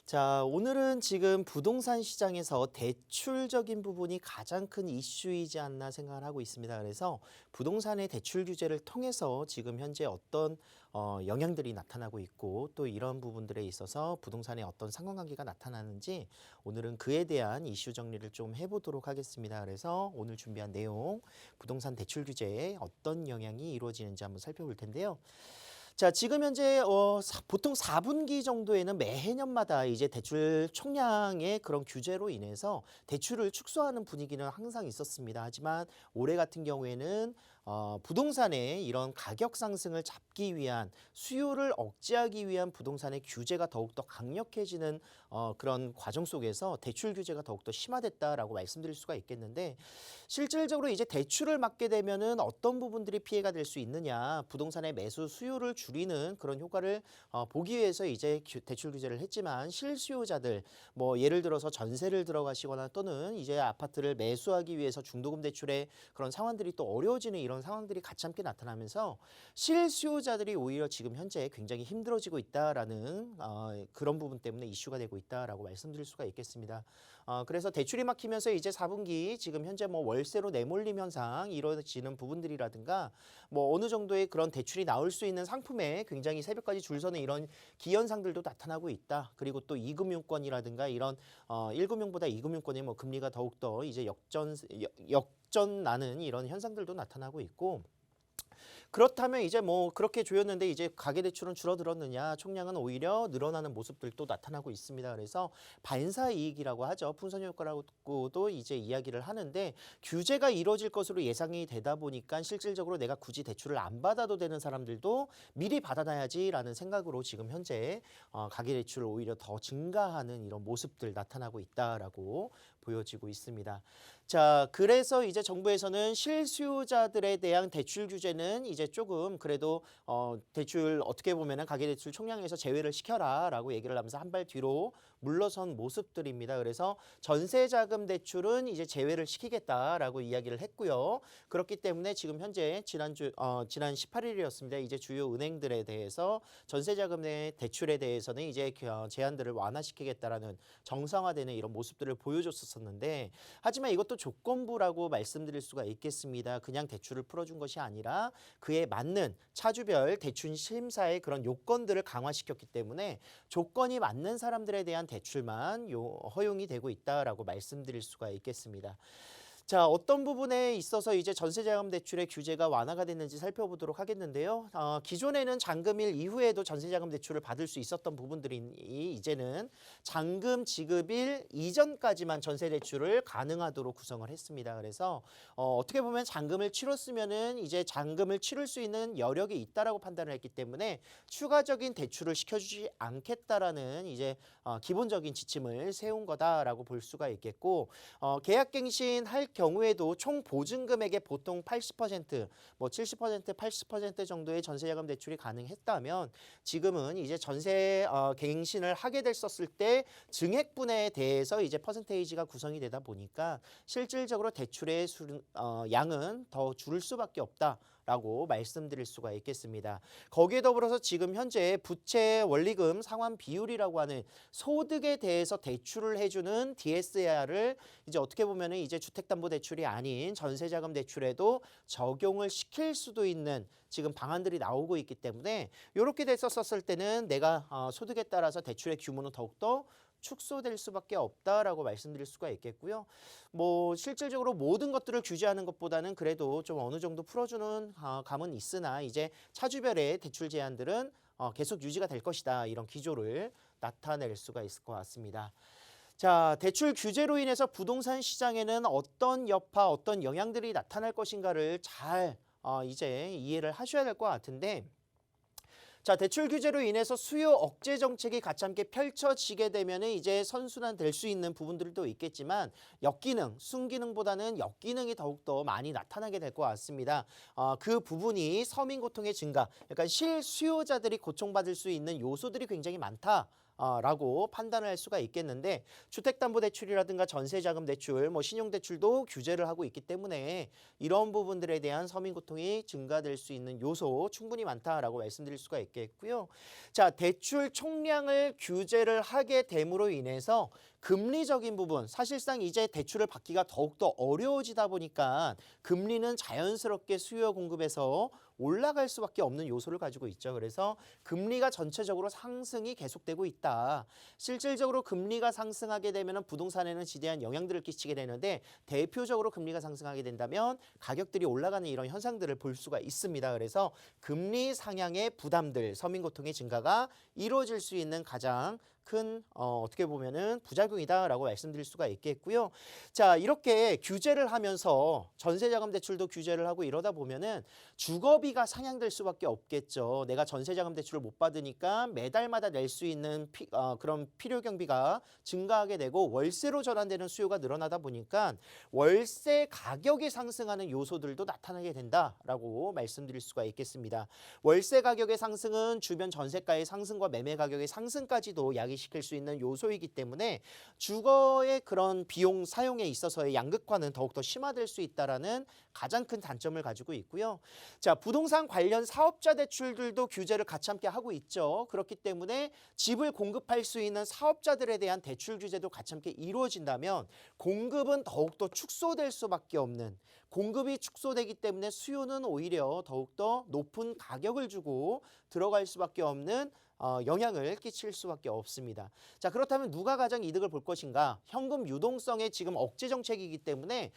자, 오늘은 지금 부동산 시장에서 대출적인 부분이 가장 큰 이슈이지 않나 생각을 하고 있습니다. 그래서 부동산의 대출 규제를 통해서 지금 현재 어떤 영향들이 나타나고 있고 또 이런 부분들에 있어서 부동산에 어떤 상관관계가 나타나는지 오늘은 그에 대한 이슈 정리를 좀 해보도록 하겠습니다. 그래서 오늘 준비한 내용, 부동산 대출 규제에 어떤 영향이 이루어지는지 한번 살펴볼 텐데요. 자, 지금 현재 보통 4분기 정도에는 매해년마다 이제 대출 총량의 그런 규제로 인해서 대출을 축소하는 분위기는 항상 있었습니다. 하지만 올해 같은 경우에는 부동산의 이런 가격 상승을 잡기 위한 수요를 억제하기 위한 부동산의 규제가 더욱더 강력해지는 그런 과정 속에서 대출 규제가 더욱더 심화됐다라고 말씀드릴 수가 있겠는데 실질적으로 이제 대출을 막게 되면은 어떤 부분들이 피해가 될 수 있느냐 부동산의 매수 수요를 줄이는 그런 효과를 보기 위해서 이제 대출 규제를 했지만 실수요자들 뭐 예를 들어서 전세를 들어가시거나 또는 이제 아파트를 매수하기 위해서 중도금 대출의 그런 상황들이 또 어려워지는 이런 상황들이 같이 함께 나타나면서 실수요자들이 오히려 지금 현재 굉장히 힘들어지고 있다라는 그런 부분 때문에 이슈가 되고 있다라고 말씀드릴 수가 있겠습니다. 그래서 대출이 막히면서 이제 4분기 지금 현재 뭐 월세로 내몰림 현상 이루어지는 부분들이라든가 뭐 어느 정도의 그런 대출이 나올 수 있는 상품에 굉장히 새벽까지 줄 서는 이런 기현상들도 나타나고 있다. 그리고 또 2금융권이라든가 이런 1금융보다 2금융권의 뭐 금리가 더욱더 이제 역전 나는 이런 현상들도 나타나고 있고 그렇다면 이제 뭐 그렇게 조였는데 이제 가계대출은 줄어들었느냐 총량은 오히려 늘어나는 모습들도 나타나고 있습니다. 그래서 반사이익이라고 하죠. 풍선 효과라고도 이제 이야기를 하는데 규제가 이루어질 것으로 예상이 되다 보니까 실질적으로 내가 굳이 대출을 안 받아도 되는 사람들도 미리 받아놔야지라는 생각으로 지금 현재 가계대출을 오히려 더 증가하는 이런 모습들 나타나고 있다라고 보여지고 있습니다. 자, 그래서 이제 정부에서는 실수요자들에 대한 대출 규제는 이제 조금 그래도 대출 어떻게 보면은 가계대출 총량에서 제외를 시켜라라고 얘기를 하면서 한 발 뒤로 물러선 모습들입니다. 그래서 전세자금 대출은 이제 제외를 시키겠다라고 이야기를 했고요. 그렇기 때문에 지금 현재 지난 18일이었습니다. 이제 주요 은행들에 대해서 전세자금의 대출에 대해서는 이제 제한들을 완화시키겠다라는 정상화되는 이런 모습들을 보여줬었는데 하지만 이것도 조건부라고 말씀드릴 수가 있겠습니다. 그냥 대출을 풀어준 것이 아니라 그에 맞는 차주별 대출 심사의 그런 요건들을 강화시켰기 때문에 조건이 맞는 사람들에 대한 대출만 허용이 되고 있다라고 말씀드릴 수가 있겠습니다. 자, 어떤 부분에 있어서 이제 전세자금 대출의 규제가 완화가 됐는지 살펴보도록 하겠는데요. 기존에는 잔금일 이후에도 전세자금 대출을 받을 수 있었던 부분들이 이제는 잔금 지급일 이전까지만 전세 대출을 가능하도록 구성을 했습니다. 그래서 어떻게 보면 잔금을 치렀으면은 이제 잔금을 치를 수 있는 여력이 있다라고 판단을 했기 때문에 추가적인 대출을 시켜주지 않겠다라는 이제 기본적인 지침을 세운 거다라고 볼 수가 있겠고 계약갱신할 경우에도 총 보증금액의 보통 80%, 뭐 70%, 80% 정도의 전세자금 대출이 가능했다면 지금은 이제 전세 갱신을 하게 됐었을 때 증액분에 대해서 이제 퍼센테이지가 구성이 되다 보니까 실질적으로 대출의 양은 더 줄을 수밖에 없다. 라고 말씀드릴 수가 있겠습니다. 거기에 더불어서 지금 현재 부채 원리금 상환 비율이라고 하는 소득에 대해서 대출을 해주는 DSR을 이제 어떻게 보면은 이제 주택담보대출이 아닌 전세자금 대출에도 적용을 시킬 수도 있는 지금 방안들이 나오고 있기 때문에 이렇게 됐었을 때는 내가 소득에 따라서 대출의 규모는 더욱더 축소될 수밖에 없다라고 말씀드릴 수가 있겠고요. 뭐 실질적으로 모든 것들을 규제하는 것보다는 그래도 좀 어느 정도 풀어주는 감은 있으나 이제 차주별의 대출 제한들은 계속 유지가 될 것이다. 이런 기조를 나타낼 수가 있을 것 같습니다. 자, 대출 규제로 인해서 부동산 시장에는 어떤 여파, 어떤 영향들이 나타날 것인가를 잘 이제 이해를 하셔야 될 것 같은데 자, 대출 규제로 인해서 수요 억제 정책이 같이 함께 펼쳐지게 되면 이제 선순환 될 수 있는 부분들도 있겠지만 역기능, 순기능보다는 역기능이 더욱더 많이 나타나게 될 것 같습니다. 그 부분이 서민 고통의 증가, 그러니까 실수요자들이 고통받을 수 있는 요소들이 굉장히 많다. 라고 판단을 할 수가 있겠는데 주택담보대출이라든가 전세자금대출, 뭐 신용대출도 규제를 하고 있기 때문에 이런 부분들에 대한 서민고통이 증가될 수 있는 요소 충분히 많다라고 말씀드릴 수가 있겠고요. 자, 대출 총량을 규제를 하게 됨으로 인해서 금리적인 부분, 사실상 이제 대출을 받기가 더욱더 어려워지다 보니까 금리는 자연스럽게 수요 공급에서 올라갈 수밖에 없는 요소를 가지고 있죠. 그래서 금리가 전체적으로 상승이 계속되고 있다. 실질적으로 금리가 상승하게 되면 부동산에는 지대한 영향들을 끼치게 되는데 대표적으로 금리가 상승하게 된다면 가격들이 올라가는 이런 현상들을 볼 수가 있습니다. 그래서 금리 상향의 부담들, 서민고통의 증가가 이루어질 수 있는 가장 큰 어떻게 보면은 부작용이다라고 말씀드릴 수가 있겠고요. 자, 이렇게 규제를 하면서 전세자금 대출도 규제를 하고 이러다 보면은 주거비가 상향될 수밖에 없겠죠. 내가 전세자금 대출을 못 받으니까 매달마다 낼 수 있는 그런 필요 경비가 증가하게 되고 월세로 전환되는 수요가 늘어나다 보니까 월세 가격이 상승하는 요소들도 나타나게 된다라고 말씀드릴 수가 있겠습니다. 월세 가격의 상승은 주변 전세가의 상승과 매매 가격의 상승까지도 야기시킬 수 있는 요소이기 때문에 주거의 그런 비용 사용에 있어서의 양극화는 더욱더 심화될 수 있다라는 가장 큰 단점을 가지고 있고요. 자, 부동산 관련 사업자 대출들도 규제를 같이 함께 하고 있죠. 그렇기 때문에 집을 공급할 수 있는 사업자들에 대한 대출 규제도 같이 함께 이루어진다면 공급은 더욱더 축소될 수밖에 없는, 공급이 축소되기 때문에 수요는 오히려 더욱더 높은 가격을 주고 들어갈 수밖에 없는 영향을 끼칠 수밖에 없습니다. 자, 그렇다면 누가 가장 이득을 볼 것인가? 현금 유동성의 지금 억제 정책이기 때문에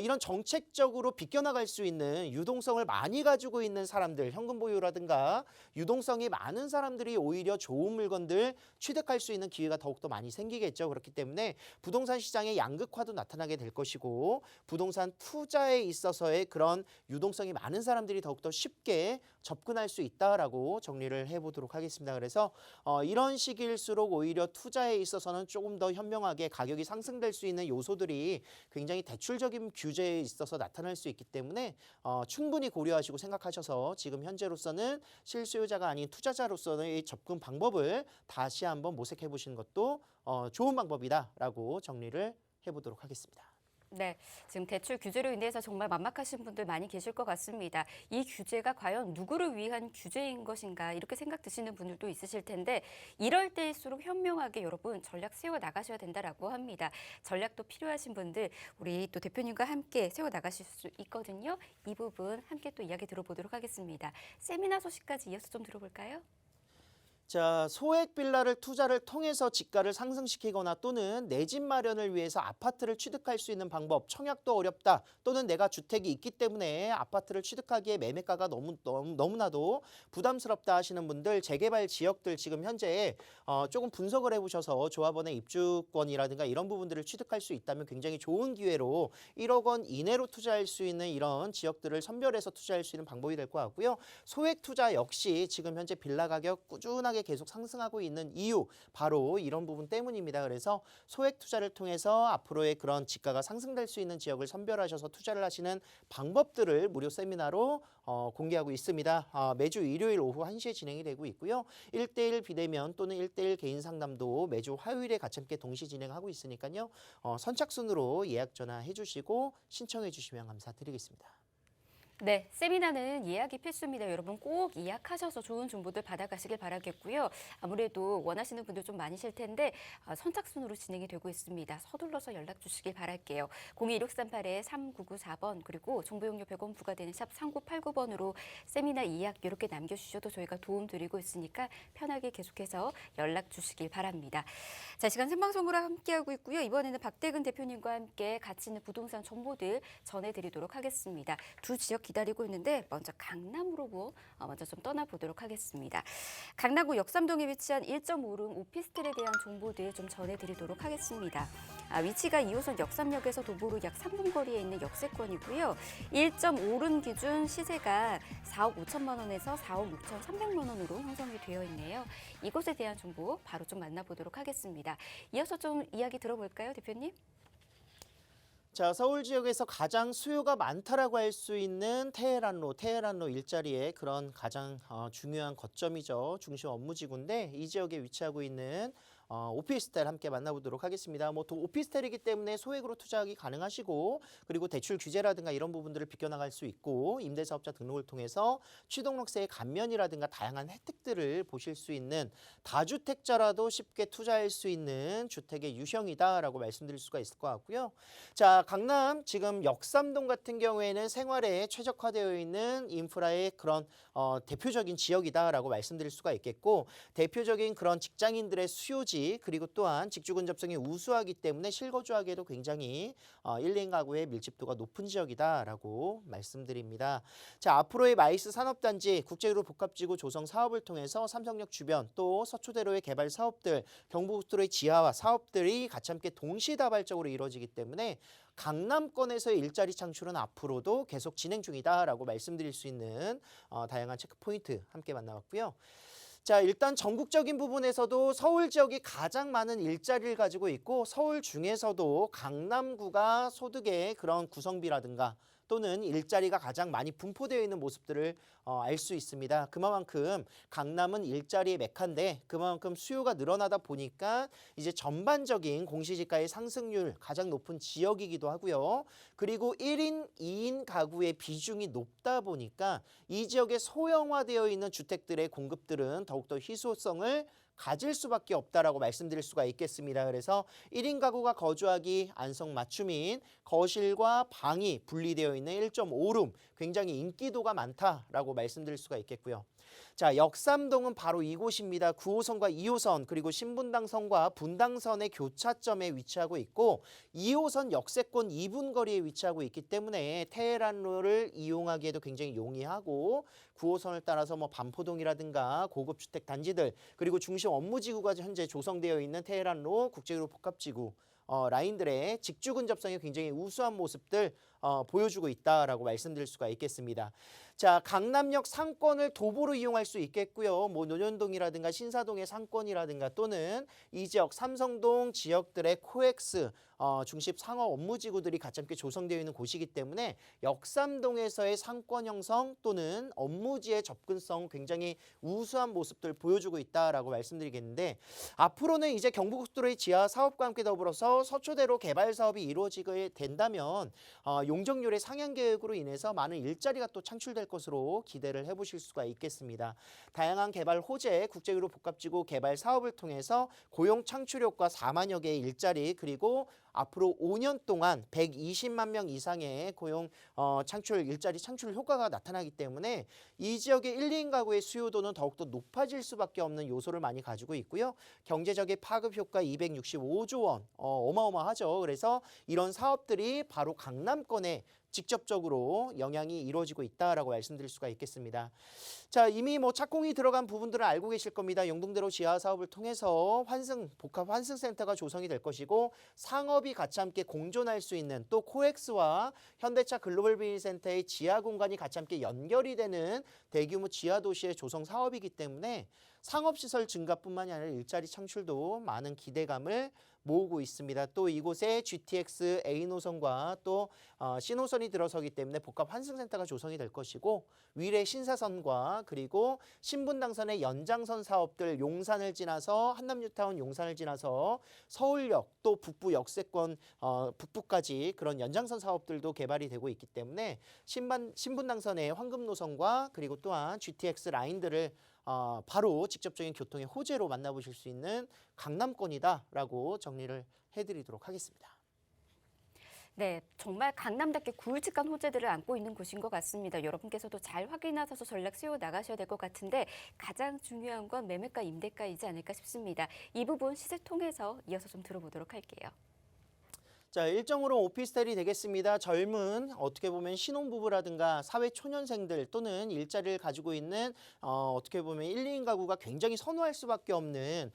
이런 정책적으로 비껴나갈 수 있는 유동성을 많이 가지고 있는 사람들, 현금 보유라든가 유동성이 많은 사람들이 오히려 좋은 물건들 취득할 수 있는 기회가 더욱더 많이 생기겠죠. 그렇기 때문에 부동산 시장의 양극화도 나타나게 될 것이고 부동산 투자에 있어서의 그런 유동성이 많은 사람들이 더욱더 쉽게 접근할 수 있다라고 정리를 해보도록 하겠습니다. 그래서 이런 시기일수록 오히려 투자에 있어서는 조금 더 현명하게 가격이 상승될 수 있는 요소들이 굉장히 대출적인 규제에 있어서 나타날 수 있기 때문에 충분히 고려하시고 생각하셔서 지금 현재로서는 실수요자가 아닌 투자자로서의 접근 방법을 다시 한번 모색해 보시는 것도 좋은 방법이다라고 정리를 해보도록 하겠습니다. 네, 지금 대출 규제로 인해서 정말 막막하신 분들 많이 계실 것 같습니다. 이 규제가 과연 누구를 위한 규제인 것인가 이렇게 생각 드시는 분들도 있으실 텐데 이럴 때일수록 현명하게 여러분 전략 세워 나가셔야 된다라고 합니다. 전략도 필요하신 분들 우리 또 대표님과 함께 세워 나가실 수 있거든요. 이 부분 함께 또 이야기 들어보도록 하겠습니다. 세미나 소식까지 이어서 좀 들어볼까요? 자, 소액 빌라를 투자를 통해서 지가를 상승시키거나 또는 내 집 마련을 위해서 아파트를 취득할 수 있는 방법, 청약도 어렵다 또는 내가 주택이 있기 때문에 아파트를 취득하기에 매매가가 너무나도 부담스럽다 하시는 분들, 재개발 지역들 지금 현재 조금 분석을 해보셔서 조합원의 입주권이라든가 이런 부분들을 취득할 수 있다면 굉장히 좋은 기회로 1억 원 이내로 투자할 수 있는 이런 지역들을 선별해서 투자할 수 있는 방법이 될 것 같고요. 소액 투자 역시 지금 현재 빌라 가격 꾸준하게 계속 상승하고 있는 이유 바로 이런 부분 때문입니다. 그래서 소액 투자를 통해서 앞으로의 그런 지가가 상승될 수 있는 지역을 선별하셔서 투자를 하시는 방법들을 무료 세미나로 공개하고 있습니다. 매주 일요일 오후 1시에 진행이 되고 있고요. 1대1 비대면 또는 1대1 개인 상담도 매주 화요일에 같이 함께 동시 진행하고 있으니까요. 선착순으로 예약 전화해 주시고 신청해 주시면 감사드리겠습니다. 네, 세미나는 예약이 필수입니다. 여러분 꼭 예약하셔서 좋은 정보들 받아가시길 바라겠고요. 아무래도 원하시는 분들 좀 많으실 텐데 선착순으로 진행이 되고 있습니다. 서둘러서 연락 주시길 바랄게요. 021638-3994번 그리고 정보용료 100원 부과되는 샵 3989번으로 세미나 예약 이렇게 남겨주셔도 저희가 도움 드리고 있으니까 편하게 계속해서 연락 주시길 바랍니다. 자, 시간 생방송으로 함께하고 있고요. 이번에는 박대근 대표님과 함께 가치 있는 부동산 정보들 전해드리도록 하겠습니다. 두 지역 기다리고 있는데 먼저 강남으로 먼저 좀 떠나보도록 하겠습니다. 강남구 역삼동에 위치한 1.5룸 오피스텔에 대한 정보들 좀 전해드리도록 하겠습니다. 위치가 2호선 역삼역에서 도보로 약 3분 거리에 있는 역세권이고요. 1.5룸 기준 시세가 4억 5천만 원에서 4억 6천 3백만 원으로 형성이 되어 있네요. 이곳에 대한 정보 바로 좀 만나보도록 하겠습니다. 이어서 좀 이야기 들어볼까요, 대표님? 자, 서울 지역에서 가장 수요가 많다라고 할 수 있는 테헤란로 일자리의 그런 가장 중요한 거점이죠. 중심 업무지구인데 이 지역에 위치하고 있는 오피스텔 함께 만나보도록 하겠습니다. 오피스텔이기 때문에 소액으로 투자하기 가능하시고 그리고 대출 규제라든가 이런 부분들을 비껴나갈 수 있고 임대사업자 등록을 통해서 취득록세의 감면이라든가 다양한 혜택들을 보실 수 있는 다주택자라도 쉽게 투자할 수 있는 주택의 유형이다라고 말씀드릴 수가 있을 것 같고요. 자, 강남 지금 역삼동 같은 경우에는 생활에 최적화되어 있는 인프라의 그런 대표적인 지역이다라고 말씀드릴 수가 있겠고 대표적인 그런 직장인들의 수요지 토지 그리고 또한 직주 근접성이 우수하기 때문에 실거주하기에도 굉장히 1, 2인 가구의 밀집도가 높은 지역이다라고 말씀드립니다. 자, 앞으로의 마이스 산업단지 국제유로 복합지구 조성 사업을 통해서 삼성역 주변 또 서초대로의 개발 사업들, 경부고속도로의 지하화 사업들이 같이 함께 동시다발적으로 이루어지기 때문에 강남권에서의 일자리 창출은 앞으로도 계속 진행 중이다라고 말씀드릴 수 있는 다양한 체크포인트 함께 만나봤고요. 자, 일단 전국적인 부분에서도 서울 지역이 가장 많은 일자리를 가지고 있고 서울 중에서도 강남구가 소득의 그런 구성비라든가 또는 일자리가 가장 많이 분포되어 있는 모습들을 알 수 있습니다. 그만큼 강남은 일자리의 메카인데 그만큼 수요가 늘어나다 보니까 이제 전반적인 공시지가의 상승률 가장 높은 지역이기도 하고요. 그리고 1인, 2인 가구의 비중이 높다 보니까 이 지역에 소형화되어 있는 주택들의 공급들은 더욱더 희소성을 가질 수밖에 없다라고 말씀드릴 수가 있겠습니다. 그래서 1인 가구가 거주하기 안성맞춤인 거실과 방이 분리되어 있는 1.5룸 굉장히 인기도가 많다라고 말씀드릴 수가 있겠고요. 자, 역삼동은 바로 이곳입니다. 9호선과 2호선 그리고 신분당선과 분당선의 교차점에 위치하고 있고 2호선 역세권 2분 거리에 위치하고 있기 때문에 테헤란로를 이용하기에도 굉장히 용이하고 9호선을 따라서 뭐 반포동이라든가 고급 주택 단지들 그리고 중심 업무지구가 현재 조성되어 있는 테헤란로 국제유로 복합지구 라인들의 직주 근접성이 굉장히 우수한 모습들 보여주고 있다라고 말씀드릴 수가 있겠습니다. 자, 강남역 상권을 도보로 이용할 수 있겠고요. 뭐 논현동이라든가 신사동의 상권이라든가 또는 이 지역 삼성동 지역들의 코엑스 중심 상업 업무지구들이 같이 함께 조성되어 있는 곳이기 때문에 역삼동에서의 상권 형성 또는 업무지의 접근성 굉장히 우수한 모습들 보여주고 있다라고 말씀드리겠는데 앞으로는 이제 경부고속도로의 지하 사업과 함께 더불어서 서초대로 개발 사업이 이루어지게 된다면 용적률의 상향 계획으로 인해서 많은 일자리가 또 창출될 것으로 기대를 해보실 수가 있겠습니다. 다양한 개발 호재, 국제유로 복합지구 개발 사업을 통해서 고용 창출 효과 4만여 개의 일자리 그리고 앞으로 5년 동안 120만 명 이상의 고용 창출 일자리 창출 효과가 나타나기 때문에 이 지역의 1, 2인 가구의 수요도는 더욱더 높아질 수밖에 없는 요소를 많이 가지고 있고요. 경제적인 파급 효과 265조 원 어마어마하죠. 그래서 이런 사업들이 바로 강남권에 직접적으로 영향이 이루어지고 있다라고 말씀드릴 수가 있겠습니다. 자, 이미 뭐 착공이 들어간 부분들은 알고 계실 겁니다. 영동대로 지하 사업을 통해서 복합 환승센터가 조성이 될 것이고 상업이 같이 함께 공존할 수 있는 또 코엑스와 현대차 글로벌 비즈니스센터의 지하 공간이 같이 함께 연결이 되는 대규모 지하 도시의 조성 사업이기 때문에 상업시설 증가뿐만이 아니라 일자리 창출도 많은 기대감을 모으고 있습니다. 또 이곳에 GTX A노선과 또 C노선이 들어서기 때문에 복합 환승센터가 조성이 될 것이고 위례 신사선과 그리고 신분당선의 연장선 사업들 용산을 지나서 한남뉴타운 용산을 지나서 서울역 또 북부 역세권 북부까지 그런 연장선 사업들도 개발이 되고 있기 때문에 신분당선의 황금노선과 그리고 또한 GTX 라인들을 바로 직접적인 교통의 호재로 만나보실 수 있는 강남권이다라고 정리를 해드리도록 하겠습니다. 네, 정말 강남답게 굵직한 호재들을 안고 있는 곳인 것 같습니다. 여러분께서도 잘 확인하셔서 전략 세워 나가셔야 될 것 같은데 가장 중요한 건 매매가 임대가이지 않을까 싶습니다. 이 부분 시세 통해서 이어서 좀 들어보도록 할게요. 자, 일정으로 오피스텔이 되겠습니다. 젊은 어떻게 보면 신혼부부라든가 사회초년생들 또는 일자리를 가지고 있는 어떻게 보면 1, 2인 가구가 굉장히 선호할 수밖에 없는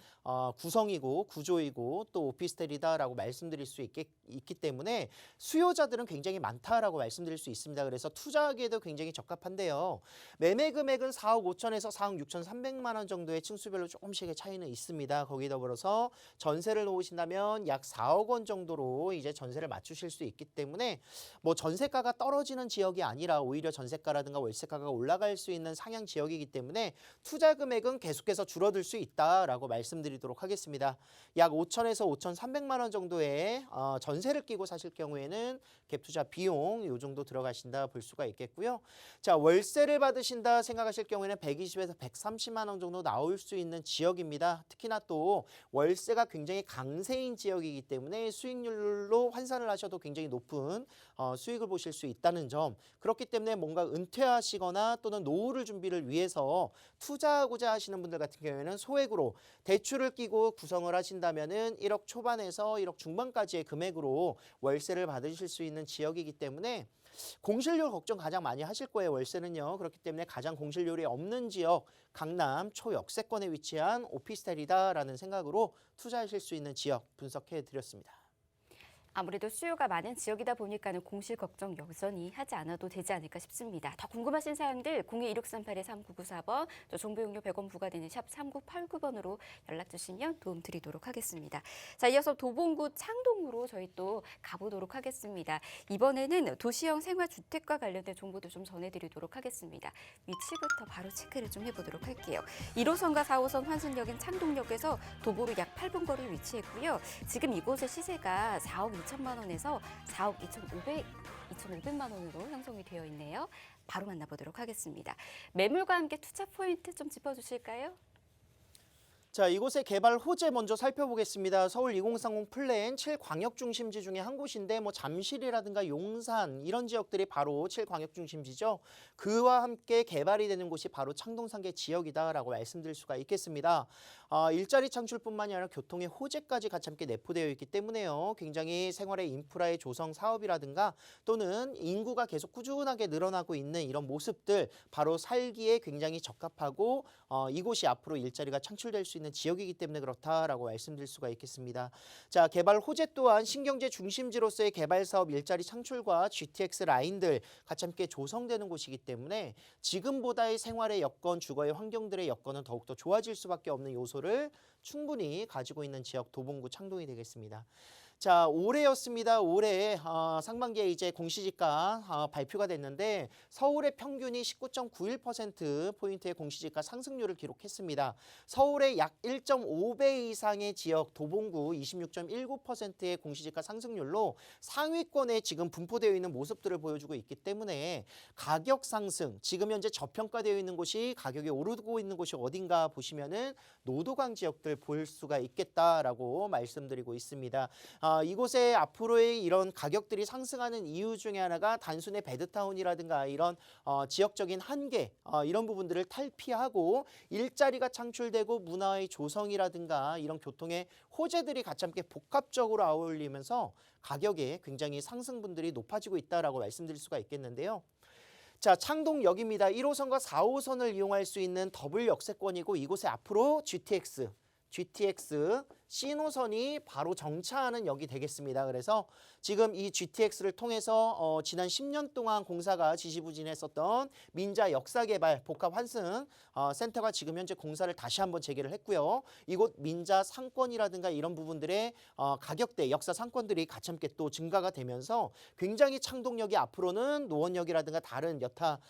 구성이고 구조이고 또 오피스텔이다라고 말씀드릴 수 있기 때문에 수요자들은 굉장히 많다라고 말씀드릴 수 있습니다. 그래서 투자하기에도 굉장히 적합한데요. 매매 금액은 4억 5천에서 4억 6,300만 원 정도의 층수별로 조금씩의 차이는 있습니다. 거기에 더불어서 전세를 놓으신다면 약 4억 원 정도로 이제 전세를 맞추실 수 있기 때문에 뭐 전세가가 떨어지는 지역이 아니라 오히려 전세가라든가 월세가가 올라갈 수 있는 상향 지역이기 때문에 투자 금액은 계속해서 줄어들 수 있다라고 말씀드리도록 하겠습니다. 약 5천에서 5,300만 원 정도의 전세를 끼고 사실 경우에는 갭 투자 비용 요 정도 들어가신다 볼 수가 있겠고요. 자, 월세를 받으신다 생각하실 경우에는 120에서 130만 원 정도 나올 수 있는 지역입니다. 특히나 또 월세가 굉장히 강세인 지역이기 때문에 수익률로 것들로 환산을 하셔도 굉장히 높은 수익을 보실 수 있다는 점. 그렇기 때문에 뭔가 은퇴하시거나 또는 노후를 준비를 위해서 투자하고자 하시는 분들 같은 경우에는 소액으로 대출을 끼고 구성을 하신다면은 1억 초반에서 1억 중반까지의 금액으로 월세를 받으실 수 있는 지역이기 때문에 공실률 걱정 가장 많이 하실 거예요. 월세는요. 그렇기 때문에 가장 공실률이 없는 지역 강남 초역세권에 위치한 오피스텔이다라는 생각으로 투자하실 수 있는 지역 분석해 드렸습니다. 아무래도 수요가 많은 지역이다 보니까는 공실 걱정 여전히 하지 않아도 되지 않을까 싶습니다. 더 궁금하신 사항들 02-1638-3994번, 또 정보 용료 100원 부과되는 샵 3989번으로 연락 주시면 도움 드리도록 하겠습니다. 자, 이어서 도봉구 창동으로 저희 또 가보도록 하겠습니다. 이번에는 도시형 생활주택과 관련된 정보도 좀 전해드리도록 하겠습니다. 위치부터 바로 체크를 좀 해보도록 할게요. 1호선과 4호선 환승역인 창동역에서 도보로 약 8분 거리 위치했고요. 지금 이곳의 시세가 4억 2천만 원에서 4억 2,500만 원으로 형성이 되어 있네요. 바로 만나보도록 하겠습니다. 매물과 함께 투자 포인트 좀 짚어주실까요? 자, 이곳의 개발 호재 먼저 살펴보겠습니다. 서울 2030 플랜 7광역 중심지 중에 한 곳인데 뭐 잠실이라든가 용산 이런 지역들이 바로 7광역 중심지죠. 그와 함께 개발이 되는 곳이 바로 창동상계 지역이다라고 말씀드릴 수가 있겠습니다. 일자리 창출뿐만이 아니라 교통의 호재까지 같이 함께 내포되어 있기 때문에요. 굉장히 생활의 인프라의 조성 사업이라든가 또는 인구가 계속 꾸준하게 늘어나고 있는 이런 모습들 바로 살기에 굉장히 적합하고 이곳이 앞으로 일자리가 창출될 수 있는 지역이기 때문에 그렇다라고 말씀드릴 수가 있겠습니다. 자, 개발 호재 또한 신경제 중심지로서의 개발 사업 일자리 창출과 GTX 라인들 같이 함께 조성되는 곳이기 때문에 지금보다의 생활의 여건, 주거의 환경들의 여건은 더욱더 좋아질 수밖에 없는 요소를 충분히 가지고 있는 지역 도봉구 창동이 되겠습니다. 자, 올해였습니다. 올해 상반기에 이제 공시지가 발표가 됐는데 서울의 평균이 19.91%포인트의 공시지가 상승률을 기록했습니다. 서울의 약 1.5배 이상의 지역 도봉구 26.19%의 공시지가 상승률로 상위권에 지금 분포되어 있는 모습들을 보여주고 있기 때문에 가격 상승, 지금 현재 저평가되어 있는 곳이 가격이 오르고 있는 곳이 어딘가 보시면은 노도강 지역들 볼 수가 있겠다라고 말씀드리고 있습니다. 이곳에 앞으로의 이런 가격들이 상승하는 이유 중에 하나가 단순히 배드타운이라든가 이런 지역적인 한계 이런 부분들을 탈피하고 일자리가 창출되고 문화의 조성이라든가 이런 교통의 호재들이 같이 함께 복합적으로 어울리면서 가격에 굉장히 상승분들이 높아지고 있다라고 말씀드릴 수가 있겠는데요. 자, 창동역입니다. 1호선과 4호선을 이용할 수 있는 더블 역세권이고 이곳에 앞으로 GTX C노선이 바로 정차하는 역이 되겠습니다. 그래서 지금 이 GTX를 통해서 지난 10년 동안 공사가 지지부진했었던 민자 역사개발 복합환승 센터가 지금 현재 공사를 다시 한번 재개를 했고요. 이곳 민자 상권이라든가 이런 부분들의 가격대, 역사 상권들이 같이 함께 또 증가가 되면서 굉장히 창동역이 앞으로는 노원역이라든가 다른 여타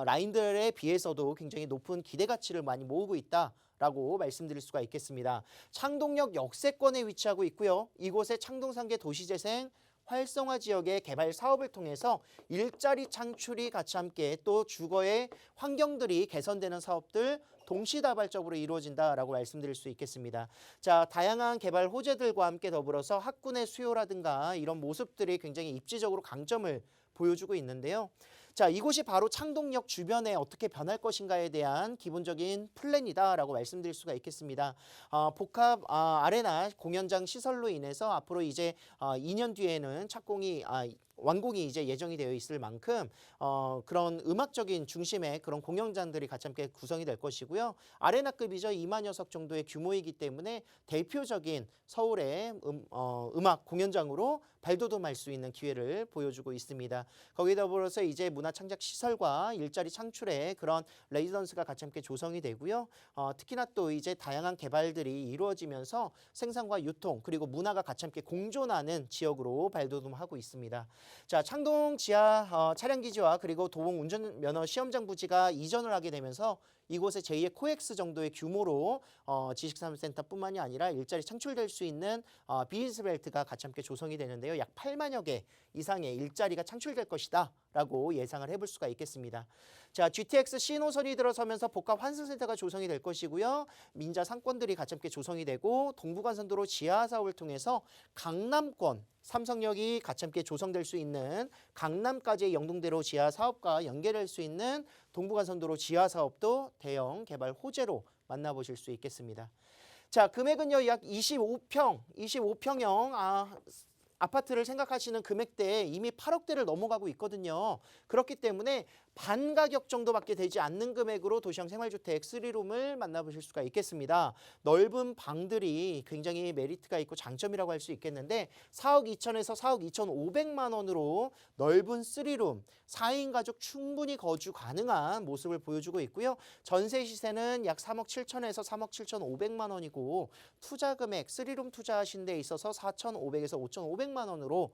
라인들에 비해서도 굉장히 높은 기대 가치를 많이 모으고 있다. 라고 말씀드릴 수가 있겠습니다. 창동역 역세권에 위치하고 있고요. 이곳의 창동상계 도시재생 활성화 지역의 개발 사업을 통해서 일자리 창출이 같이 함께 또 주거의 환경들이 개선되는 사업들 동시다발적으로 이루어진다라고 말씀드릴 수 있겠습니다. 자, 다양한 개발 호재들과 함께 더불어서 학군의 수요라든가 이런 모습들이 굉장히 입지적으로 강점을 보여주고 있는데요. 자, 이곳이 바로 창동역 주변에 어떻게 변할 것인가에 대한 기본적인 플랜이다라고 말씀드릴 수가 있겠습니다. 복합 아레나 공연장 시설로 인해서 앞으로 이제 2년 뒤에는 착공이 완공이 이제 예정이 되어 있을 만큼 그런 음악적인 중심의 그런 공연장들이 같이 함께 구성이 될 것이고요. 아레나급이죠. 2만여 석 정도의 규모이기 때문에 대표적인 서울의 음악 공연장으로 발돋움할 수 있는 기회를 보여주고 있습니다. 거기에 더불어서 이제 문화창작 시설과 일자리 창출의 그런 레지던스가 같이 함께 조성이 되고요. 특히나 또 이제 다양한 개발들이 이루어지면서 생산과 유통 그리고 문화가 같이 함께 공존하는 지역으로 발돋움하고 있습니다. 자, 창동 지하 차량기지와 그리고 도봉 운전면허 시험장 부지가 이전을 하게 되면서 이곳에 제2의 코엑스 정도의 규모로 지식산업센터뿐만이 아니라 일자리 창출될 수 있는 비즈니스 벨트가 같이 함께 조성이 되는데요. 약 8만여 개 이상의 일자리가 창출될 것이다 라고 예상을 해볼 수가 있겠습니다. 자, GTX 신호선이 들어서면서 복합 환승센터가 조성이 될 것이고요. 민자 상권들이 같이 함께 조성이 되고 동부간선도로 지하 사업을 통해서 강남권 삼성역이 같이 함께 조성될 수 있는 강남까지의 영동대로 지하 사업과 연계될 수 있는 동부간선도로 지하 사업도 대형 개발 호재로 만나보실 수 있겠습니다. 자, 금액은요 약 25평형 아파트를 생각하시는 금액대에 이미 8억대를 넘어가고 있거든요. 그렇기 때문에 반 가격 정도밖에 되지 않는 금액으로 도시형 생활주택 3룸을 만나보실 수가 있겠습니다. 넓은 방들이 굉장히 메리트가 있고 장점이라고 할 수 있겠는데 4억 2천에서 4억 2,500만 원으로 넓은 3룸, 4인 가족 충분히 거주 가능한 모습을 보여주고 있고요. 전세 시세는 약 3억 7천에서 3억 7,500만 원이고 투자 금액 3룸 투자하신 데 있어서 4,500에서 5,500만 원으로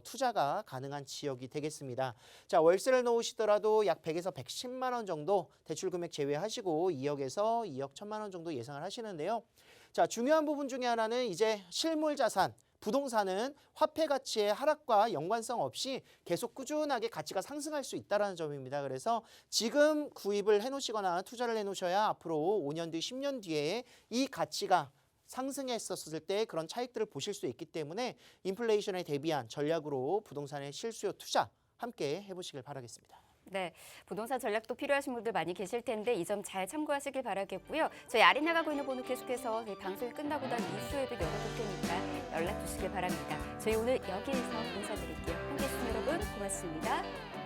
투자가 가능한 지역이 되겠습니다. 자, 월세를 놓으시더라도 약 100에서 110만 원 정도 대출 금액 제외하시고 2억에서 2억 1천만 원 정도 예상을 하시는데요. 자, 중요한 부분 중에 하나는 이제 실물 자산, 부동산은 화폐 가치의 하락과 연관성 없이 계속 꾸준하게 가치가 상승할 수 있다는 점입니다. 그래서 지금 구입을 해놓으시거나 투자를 해놓으셔야 앞으로 5년 뒤, 10년 뒤에 이 가치가 상승했었을 때 그런 차익들을 보실 수 있기 때문에 인플레이션에 대비한 전략으로 부동산의 실수요 투자 함께 해보시길 바라겠습니다. 네, 부동산 전략도 필요하신 분들 많이 계실 텐데 이 점 잘 참고하시길 바라겠고요. 저희 아래 나가고 있는 번호 계속해서 저희 방송이 끝나고 난 이슈 앱을 열어둘 테니까 연락 주시길 바랍니다. 저희 오늘 여기에서 인사드릴게요. 함께해 주신 여러분 고맙습니다.